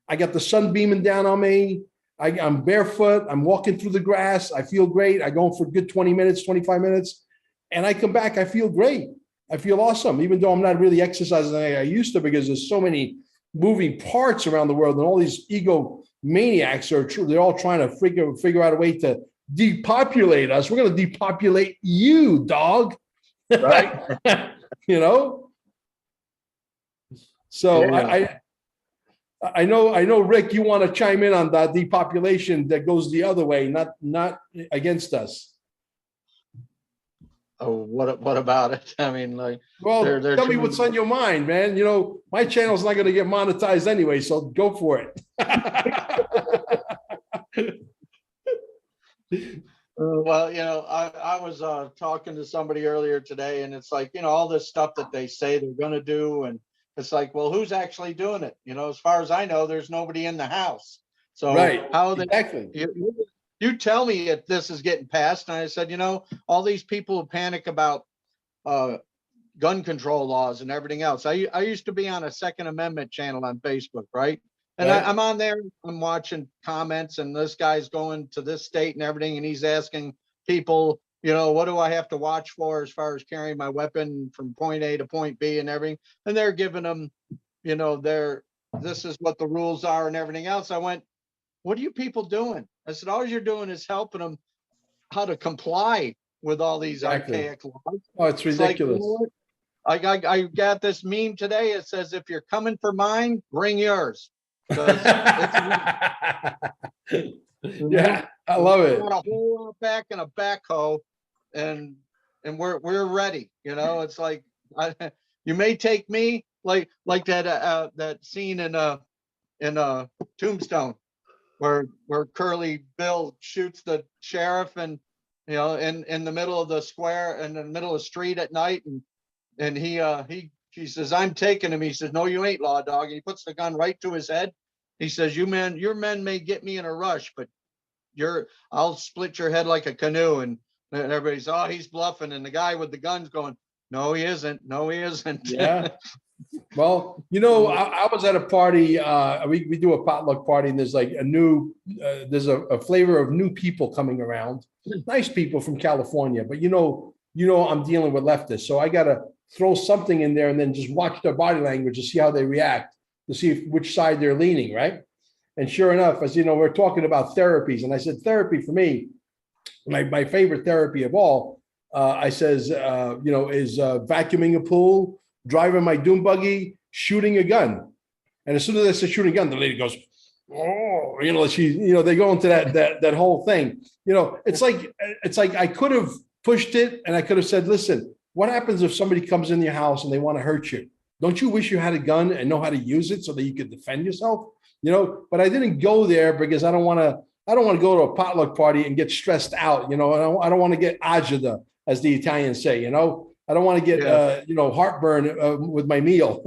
A: I got the sun beaming down on me. I'm barefoot. I'm walking through the grass. I feel great. I go for a good 20 minutes, 25 minutes, and I come back. I feel great. I feel awesome, even though I'm not really exercising like I used to, because there's so many moving parts around the world, and all these ego maniacs they're all trying to figure out a way to depopulate us. We're going to depopulate you, dog.
D: Right.
A: So
B: Yeah.
A: I know, Rick, you want to chime in on that depopulation that goes the other way, not against us.
C: Oh, what about it? I mean, like,
A: Well,
C: they're
A: tell me
C: trying-
A: what's on your mind, man. My channel's not going to get monetized anyway, so go for it.
C: Well, I was talking to somebody earlier today, and it's like, all this stuff that they say they're going to do. And it's like, well, who's actually doing it? As far as I know, there's nobody in the house. So
A: Right.
C: how they,
A: Exactly.
C: you tell me if this is getting passed. And I said, all these people who panic about gun control laws and everything else. I used to be on a Second Amendment channel on Facebook, right? And
A: Right.
C: I'm on there, I'm watching comments, and this guy's going to this state and everything, and he's asking people, what do I have to watch for as far as carrying my weapon from point A to point B and everything? And they're giving them, this is what the rules are and everything else. I went, what are you people doing? I said, all you're doing is helping them how to comply with all these
A: Exactly.
C: archaic laws.
A: Oh, it's ridiculous.
C: I got this meme today. It says, if you're coming for mine, bring yours.
A: Yeah, I love it.
C: Want a hole out back and a backhoe, and we're ready. It's like, you may take me like that scene in Tombstone where Curly Bill shoots the sheriff, and in the middle of the square, in the middle of the street at night, and he says, I'm taking him. He says, no, you ain't, law dog. And he puts the gun right to his head. He says, your men may get me in a rush, but I'll split your head like a canoe. And everybody's, oh, he's bluffing. And the guy with the gun's going, no, he isn't. No, he isn't.
A: Yeah. Well, I was at a party. We do a potluck party, and there's like there's a flavor of new people coming around. Nice people from California, but I'm dealing with leftists, so I gotta throw something in there and then just watch their body language to see how they react, to see which side they're leaning, right? And sure enough, as we're talking about therapies, and I said therapy for me, my favorite therapy of all, I says, is vacuuming a pool, driving my doom buggy, shooting a gun. And as soon as I said shooting a gun, the lady goes, oh, they go into that whole thing. It's like I could have pushed it, and I could have said, listen, what happens if somebody comes in your house and they want to hurt you? Don't you wish you had a gun and know how to use it so that you could defend yourself? But I didn't go there because I don't want to go to a potluck party and get stressed out. I don't want to get agita, as the Italians say. I don't want to get heartburn with my meal.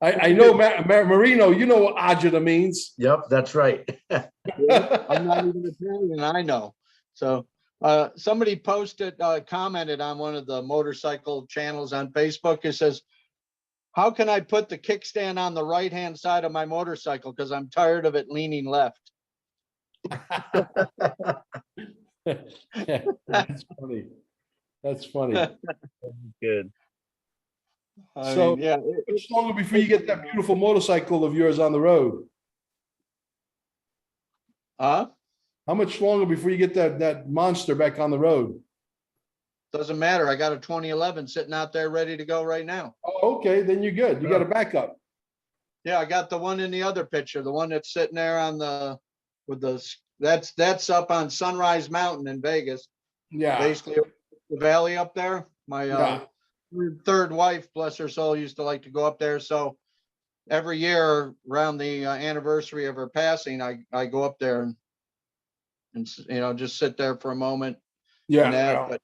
A: I know Marino, you know what agita means.
B: Yep, that's right.
C: I'm not even Italian, I know. So somebody commented on one of the motorcycle channels on Facebook. It says, how can I put the kickstand on the right-hand side of my motorcycle? Because I'm tired of it leaning left.
A: That's funny. That's funny.
D: Good.
A: So,
C: yeah.
A: how much longer before you get that beautiful motorcycle of yours on the road?
C: Huh?
A: How much longer before you get that monster back on the road?
C: Doesn't matter. I got a 2011 sitting out there ready to go right now.
A: Oh, okay, then you're good. You got a backup.
C: Yeah, I got the one in the other picture, the one that's sitting there on the, with the, that's up on Sunrise Mountain in Vegas.
A: Yeah,
C: Basically, the valley up there. My
A: yeah.
C: third wife, bless her soul, used to like to go up there. So every year around the anniversary of her passing, I go up there and just sit there for a moment. And that,
A: Yeah.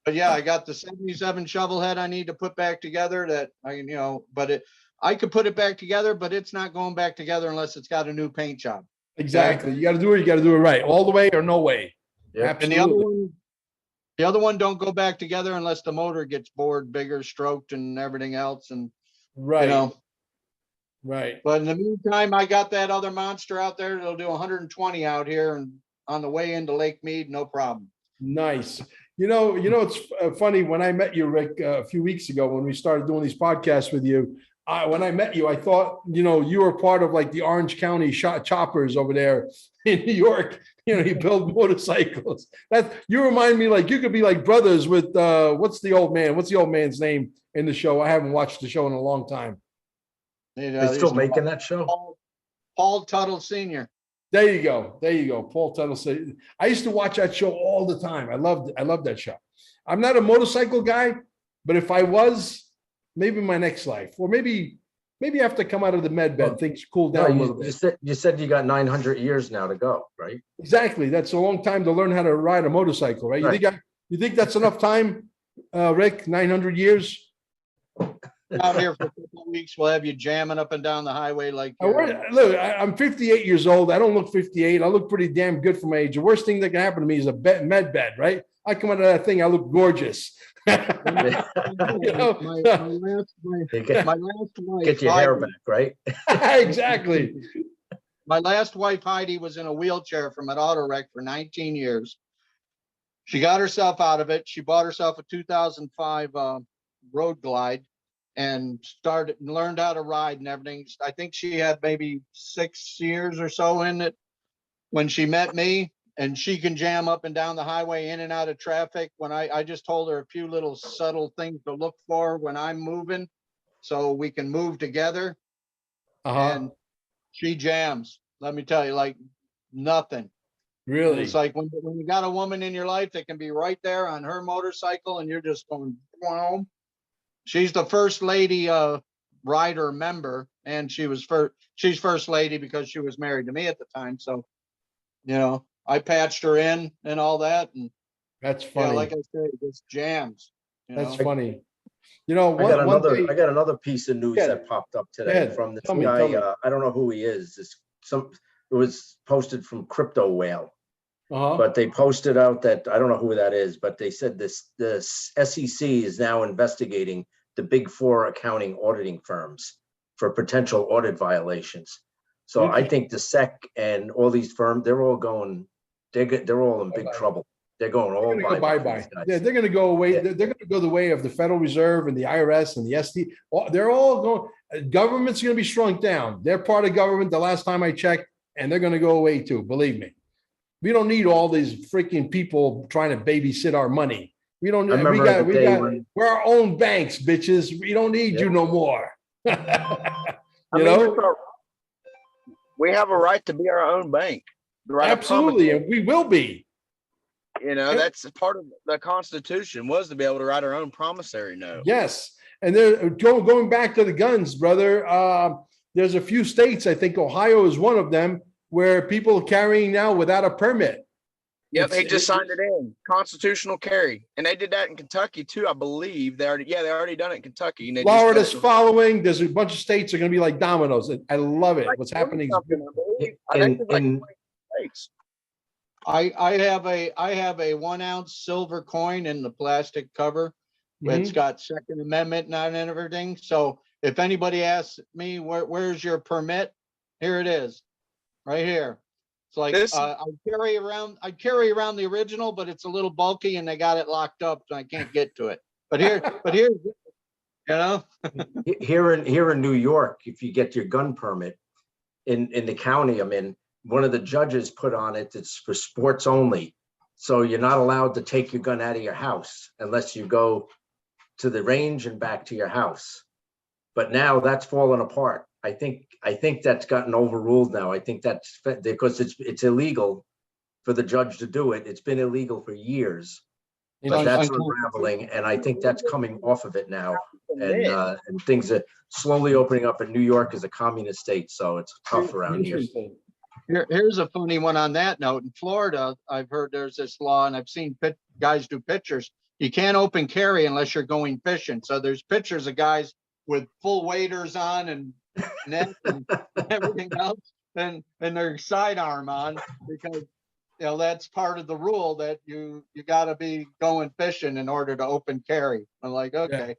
C: but yeah, I got the 77 shovel head I need to put back together that I could put it back together, but it's not going back together unless it's got a new paint job.
A: Exactly. You got to do it. You got to do it right, all the way or no way.
B: Yeah.
C: And
A: Absolutely.
C: the other one don't go back together unless the motor gets bored, bigger, stroked, and everything else. And
A: Right. Right.
C: but in the meantime, I got that other monster out there. It'll do 120 out here and on the way into Lake Mead, no problem.
A: Nice. It's funny when I met you, Rick, a few weeks ago when we started doing these podcasts with you. When I met you, I thought, you were part of like the Orange County choppers over there in New York. You build motorcycles. You remind me like you could be like brothers with what's the old man's name in the show? I haven't watched the show in a long time.
B: They're still making that show?
C: Paul Tuttle Sr.
A: There you go. Paul Tuttle said, I used to watch that show all the time. I loved that show. I'm not a motorcycle guy, but if I was, maybe my next life, or maybe after I come out of the med bed, things cool down a little bit.
B: You said you got 900 years now to go, right?
A: Exactly. That's a long time to learn how to ride a motorcycle, right?
B: Right.
A: You think that's enough time, Rick? 900 years?
C: Out here for a couple of weeks, we'll have you jamming up and down the highway like
A: Look, I'm 58 years old. I don't look 58. I look pretty damn good for my age. The worst thing that can happen to me is a med bed, right? I come out of that thing, I look gorgeous.
C: my last wife.
B: Get your hair back, right?
A: Exactly.
C: My last wife, Heidi, was in a wheelchair from an auto wreck for 19 years. She got herself out of it. She bought herself a 2005 Road Glide and learned how to ride and everything. I think she had maybe 6 years or so in it when she met me, and she can jam up and down the highway in and out of traffic. When I just told her a few little subtle things to look for when I'm moving so we can move together. And she jams, let me tell you, like nothing.
A: Really?
C: It's like when you got a woman in your life that can be right there on her motorcycle and you're just going home. She's the first lady rider member, and she's first lady because she was married to me at the time. So, I patched her in and all that. And
A: that's funny.
C: Yeah, like I said, just jams.
A: That's funny.
B: I got another piece of news that popped up today from this guy. I don't know who he is. It was posted from Crypto Whale. But they posted out that I don't know who that is, but they said the SEC is now investigating the big 4 accounting auditing firms for potential audit violations. So I think the SEC and all these firms, they're all in big trouble. They're going all bye-bye.
A: Yeah, they're going to go away. They're going to go the way of the Federal Reserve and the IRS and the ST. They're all going. Government's going to be shrunk down. They're part of government the last time I checked, and they're going to go away too. Believe me. We don't need all these freaking people trying to babysit our money. We don't. We're our own banks, bitches. We don't need you no more.
D: We have a right to be our own bank. Right?
A: Absolutely, and we will be.
D: That's part of the Constitution, was to be able to write our own promissory note.
A: Yes, and they're going back to the guns, brother. There's a few states. I think Ohio is one of them, where people are carrying now without a permit.
D: Yep, they just signed it in. Constitutional carry. And they did that in Kentucky too, I believe. They already done it in Kentucky. And
A: Florida's following. There's a bunch of states are going to be like dominoes. I love it. What's happening?
C: I have a 1 ounce silver coin in the plastic cover. It's got Second Amendment and everything. So if anybody asks me, where's your permit? Here it is. Right here. It's like I carry around the original, but it's a little bulky and they got it locked up, so I can't get to it. But here's
B: here in New York, if you get your gun permit in the county I'm in, one of the judges put on it, it's for sports only. So you're not allowed to take your gun out of your house unless you go to the range and back to your house. But now that's fallen apart. I think that's gotten overruled now. I think that's because it's illegal for the judge to do it. It's been illegal for years.
A: You
B: But
A: know,
B: that's
A: I-
B: unraveling, and I think that's coming off of it now. And things are slowly opening up. And New York is a communist state, so it's tough around here.
A: Interesting.
C: Here's a funny one on that note. In Florida, I've heard there's this law, and I've seen guys do pictures. You can't open carry unless you're going fishing. So there's pictures of guys with full waders on and net and everything else, and their sidearm on, because you know that's part of the rule that you got to be going fishing in order to open carry. I'm like, okay.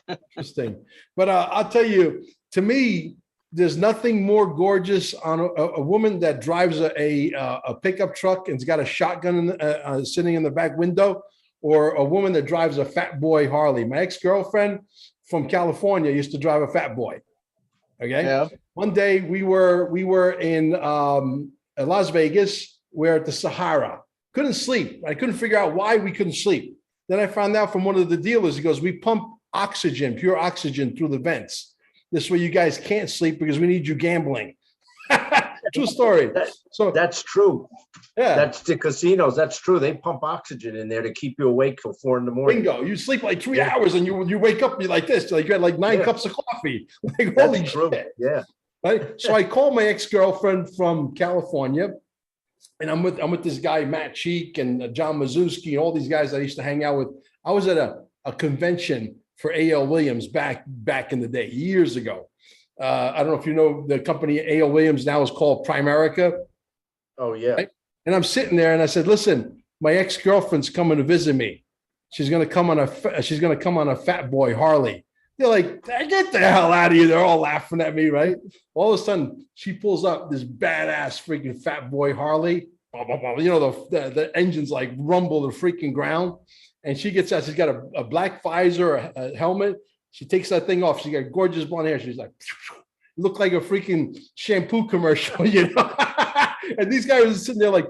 A: Interesting. But I'll tell you, to me, there's nothing more gorgeous on a woman that drives a pickup truck and's got a shotgun sitting in the back window, or a woman that drives a fat boy Harley. My ex-girlfriend from California used to drive a fat boy. Okay.
C: Yeah.
A: One day we were in Las Vegas. We're at the Sahara. Couldn't sleep. I couldn't figure out why we couldn't sleep. Then I found out from one of the dealers. He goes, "We pump oxygen, pure oxygen, through the vents. This way you guys can't sleep because we need you gambling." True story. So
B: That's true.
A: yeah,
B: That's the casinos. That's true. They pump oxygen in there to keep you awake till 4 a.m.
A: bingo. You sleep like 3 hours and you wake up, you're like this, like you had like 9
B: Yeah.
A: cups of coffee. Like
B: That's
A: holy
B: true.
A: shit.
B: Yeah.
A: Right. So I called my ex-girlfriend from California, and I'm with this guy, Matt Cheek and John Mazewski, and all these guys I used to hang out with. I was at a convention for A.L. Williams back in the day, years ago. I don't know if you know the company A.L. Williams now is called Primerica.
B: Oh yeah.
A: Right. And I'm sitting there and I said, "Listen, my ex-girlfriend's coming to visit me. She's going to come on a fat boy Harley." They're like, "Get the hell out of here." They're all laughing at me, right? All of a sudden, she pulls up this badass freaking fat boy Harley. You know, the engines like rumble the freaking ground. And she gets out. She's got a black visor, a helmet. She takes that thing off. She got gorgeous blonde hair. She's like, look like a freaking shampoo commercial, you know? And these guys are sitting there like,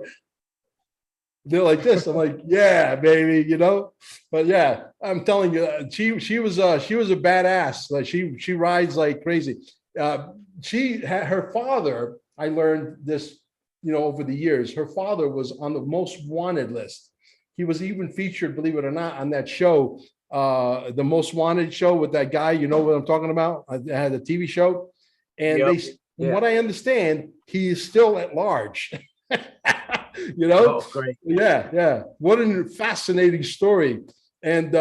A: they're like this. I'm like, yeah, baby, you know. But yeah, I'm telling you, she was a badass. Like she rides like crazy. She had her father. I learned this, you know, over the years. Her father was on the most wanted list. He was even featured, believe it or not, on that show, the Most Wanted show with that guy. You know what I'm talking about? I had a TV show, and
B: Yep.
A: from what I understand, he is still at large. You know?
B: Oh, great.
A: Yeah. What a fascinating story. And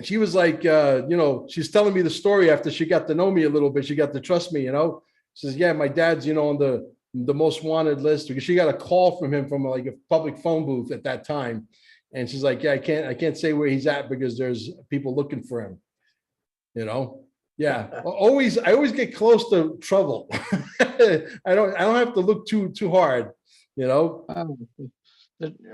A: she was like, you know, she's telling me the story after she got to know me a little bit. She got to trust me, you know. She says, "Yeah, my dad's, you know, on the most wanted list," because she got a call from him from like a public phone booth at that time. And she's like, "Yeah, I can't say where he's at because there's people looking for him." You know? Yeah. I always get close to trouble. I don't have to look too hard, you know?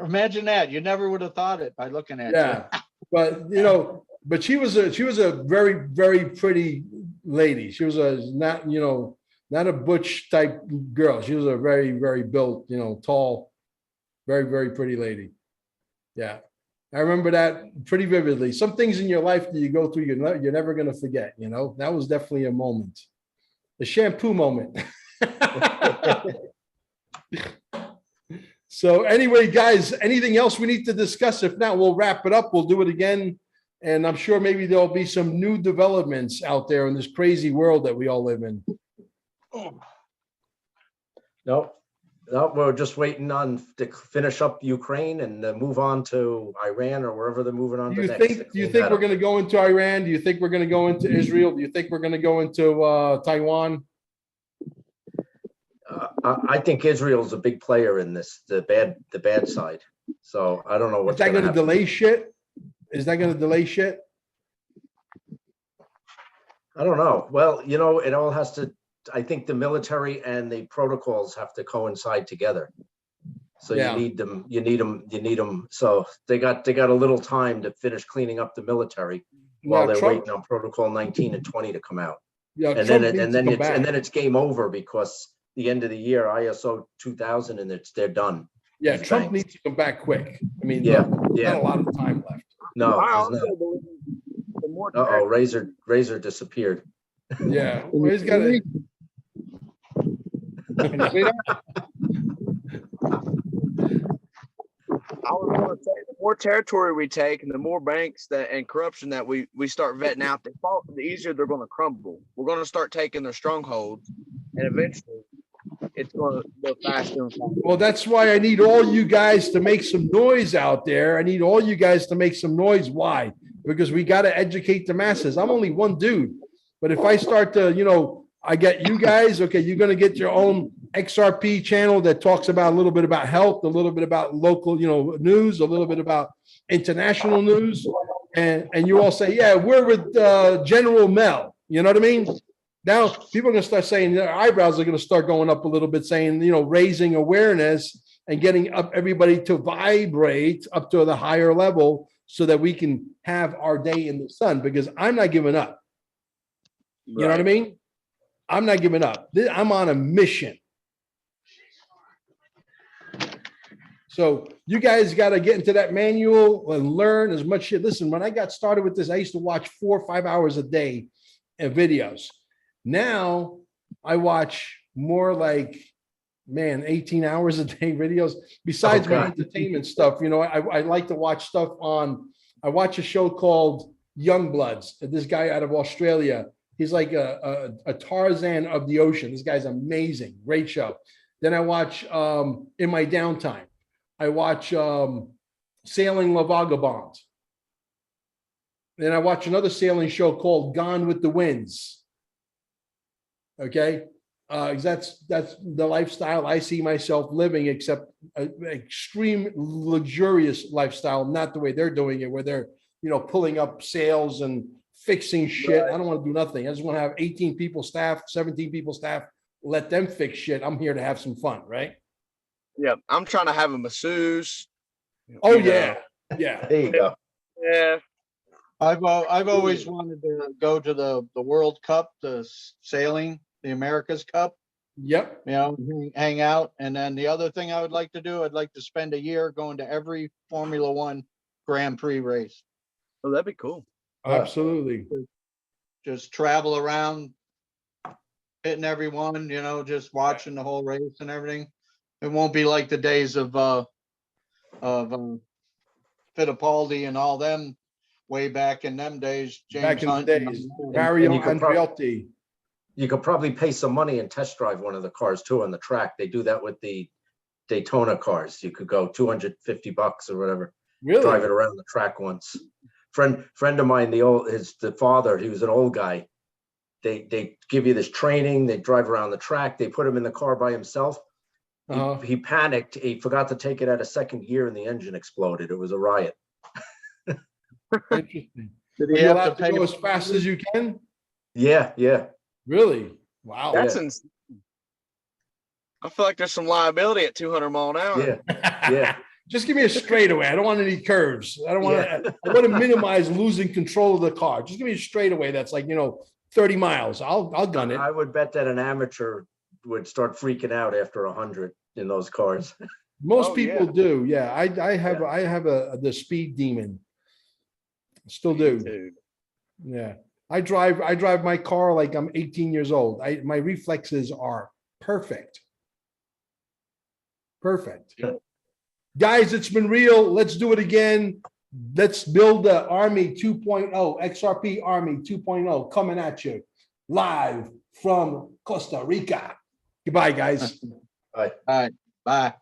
C: Imagine that. You never would have thought it by looking at
A: Yeah. But you know, but she was a very, very pretty lady. She was not a butch type girl. She was a very, very built, you know, tall, very, very pretty lady. Yeah. I remember that pretty vividly. Some things in your life that you go through, you're never going to forget, you know. That was definitely a moment. The shampoo moment. So anyway, guys, anything else we need to discuss? If not, we'll wrap it up. We'll do it again. And I'm sure maybe there'll be some new developments out there in this crazy world that we all live in.
B: No, we're just waiting on to finish up Ukraine and move on to Iran or wherever they're moving on
A: Do
B: to
A: you
B: next.
A: think we're going to go into Iran? Do you think we're going to go into Israel? Do you think we're going to go into Taiwan?
B: I think Israel's a big player in this, the bad side. So I don't know
A: Is
B: what's
A: that
B: going
A: going
B: to
A: to delay shit? Is that going to delay shit?
B: I don't know. Well, you know, it all has to. I think the military and the protocols have to coincide together. So
A: Yeah.
B: you need them. So they got a little time to finish cleaning up the military while
A: Now,
B: they're
A: Trump-
B: waiting on Protocol 19 and 20 to come out.
A: Yeah,
B: And
A: Trump
B: then
A: needs to come back.
B: it's game over because the end of the year, ISO 2000, and they're done.
A: Yeah,
B: These
A: Trump
B: banks.
A: needs to come back quick. I mean,
B: Yeah,
A: look, there's
B: yeah.
A: not a lot of time left.
B: No,
D: I
B: there's
D: also
B: not.
D: believe the more
B: Uh-oh, Razor disappeared.
A: Yeah, well, he's got to.
C: Can you see that?
D: I was going to say the more territory we take and the more banks that and corruption that we start vetting out, the easier they're going to crumble. We're going to start taking their strongholds, and eventually it's going to go faster and faster.
A: Well, that's why I need all you guys to make some noise out there. I need all you guys to make some noise. Why? Because we got to educate the masses. I'm only one dude, but if I start to, I get you guys, okay, you're going to get your own XRP channel that talks about a little bit about health, a little bit about local, news, a little bit about international news. And you all say, yeah, we're with General Mel. You know what I mean? Now people are going to start saying their eyebrows are going to start going up a little bit, saying, raising awareness and getting up everybody to vibrate up to the higher level so that we can have our day in the sun, because I'm not giving up. You know what I mean? I'm not giving up. I'm on a mission. So you guys got to get into that manual and learn as much shit. Listen, when I got started with this, I used to watch 4 or 5 hours a day of videos. Now I watch more like, 18 hours a day videos. Besides my entertainment stuff, I like to watch stuff I watch a show called Young Bloods. This guy out of Australia. He's like a Tarzan of the ocean. This guy's amazing. Great show. Then I watch, in my downtime, I watch Sailing La Vagabond. Then I watch another sailing show called Gone with the Winds. Okay. That's the lifestyle I see myself living, except an extreme luxurious lifestyle, not the way they're doing it, where they're, pulling up sails and fixing shit. I don't want to do nothing. I just want to have 18 people staff, 17 people staff, let them fix shit. I'm here to have some fun, right?
D: Yeah, I'm trying to have a masseuse.
A: Oh yeah. Yeah.
B: There you go.
D: Yeah.
C: I've always wanted to go to the World Cup, the sailing, the America's Cup,
A: Yep.
C: hang out. And then the other thing I would like to do, I'd like to spend a year going to every Formula One Grand Prix race.
D: Oh, that'd be cool.
A: Absolutely.
C: Just travel around, hitting everyone, just watching the whole race and everything. It won't be like the days of Fittipaldi and all them way back in them days. James
A: Back in
C: Hunt
A: the
C: and
A: days.
C: all them.
A: Mario
B: you could
A: Andreotti.
B: You could probably pay some money and test drive one of the cars too on the track. They do that with the Daytona cars. You could go $250 or whatever.
A: Really?
B: Drive it around the track once. Friend of mine, the father, he was an old guy. They give you this training. They drive around the track. They put him in the car by himself. He panicked. He forgot to take it out of second gear, and the engine exploded. It was a riot.
A: Interesting.
C: Did
A: Are
C: he
A: you
C: have
A: allowed
C: to
A: to
C: pay?
A: go as fast as you can?
B: Yeah.
A: Really? Wow.
D: That's insane. I feel like there's some liability at 200 mile an hour.
B: Yeah.
A: Just give me a straightaway. I don't want any curves. I want to minimize losing control of the car. Just give me a straightaway that's like, 30 miles. I'll gun it.
B: I would bet that an amateur would start freaking out after 100 in those cars.
A: Most people do. Yeah. I have the speed demon. Still do.
D: Dude.
A: Yeah. I drive my car like I'm 18 years old. My reflexes are perfect. Perfect.
B: Yeah.
A: Guys, it's been real. Let's do it again. Let's build the Army 2.0, XRP Army 2.0 coming at you live from Costa Rica. Goodbye, guys.
B: Bye.
C: All right, bye.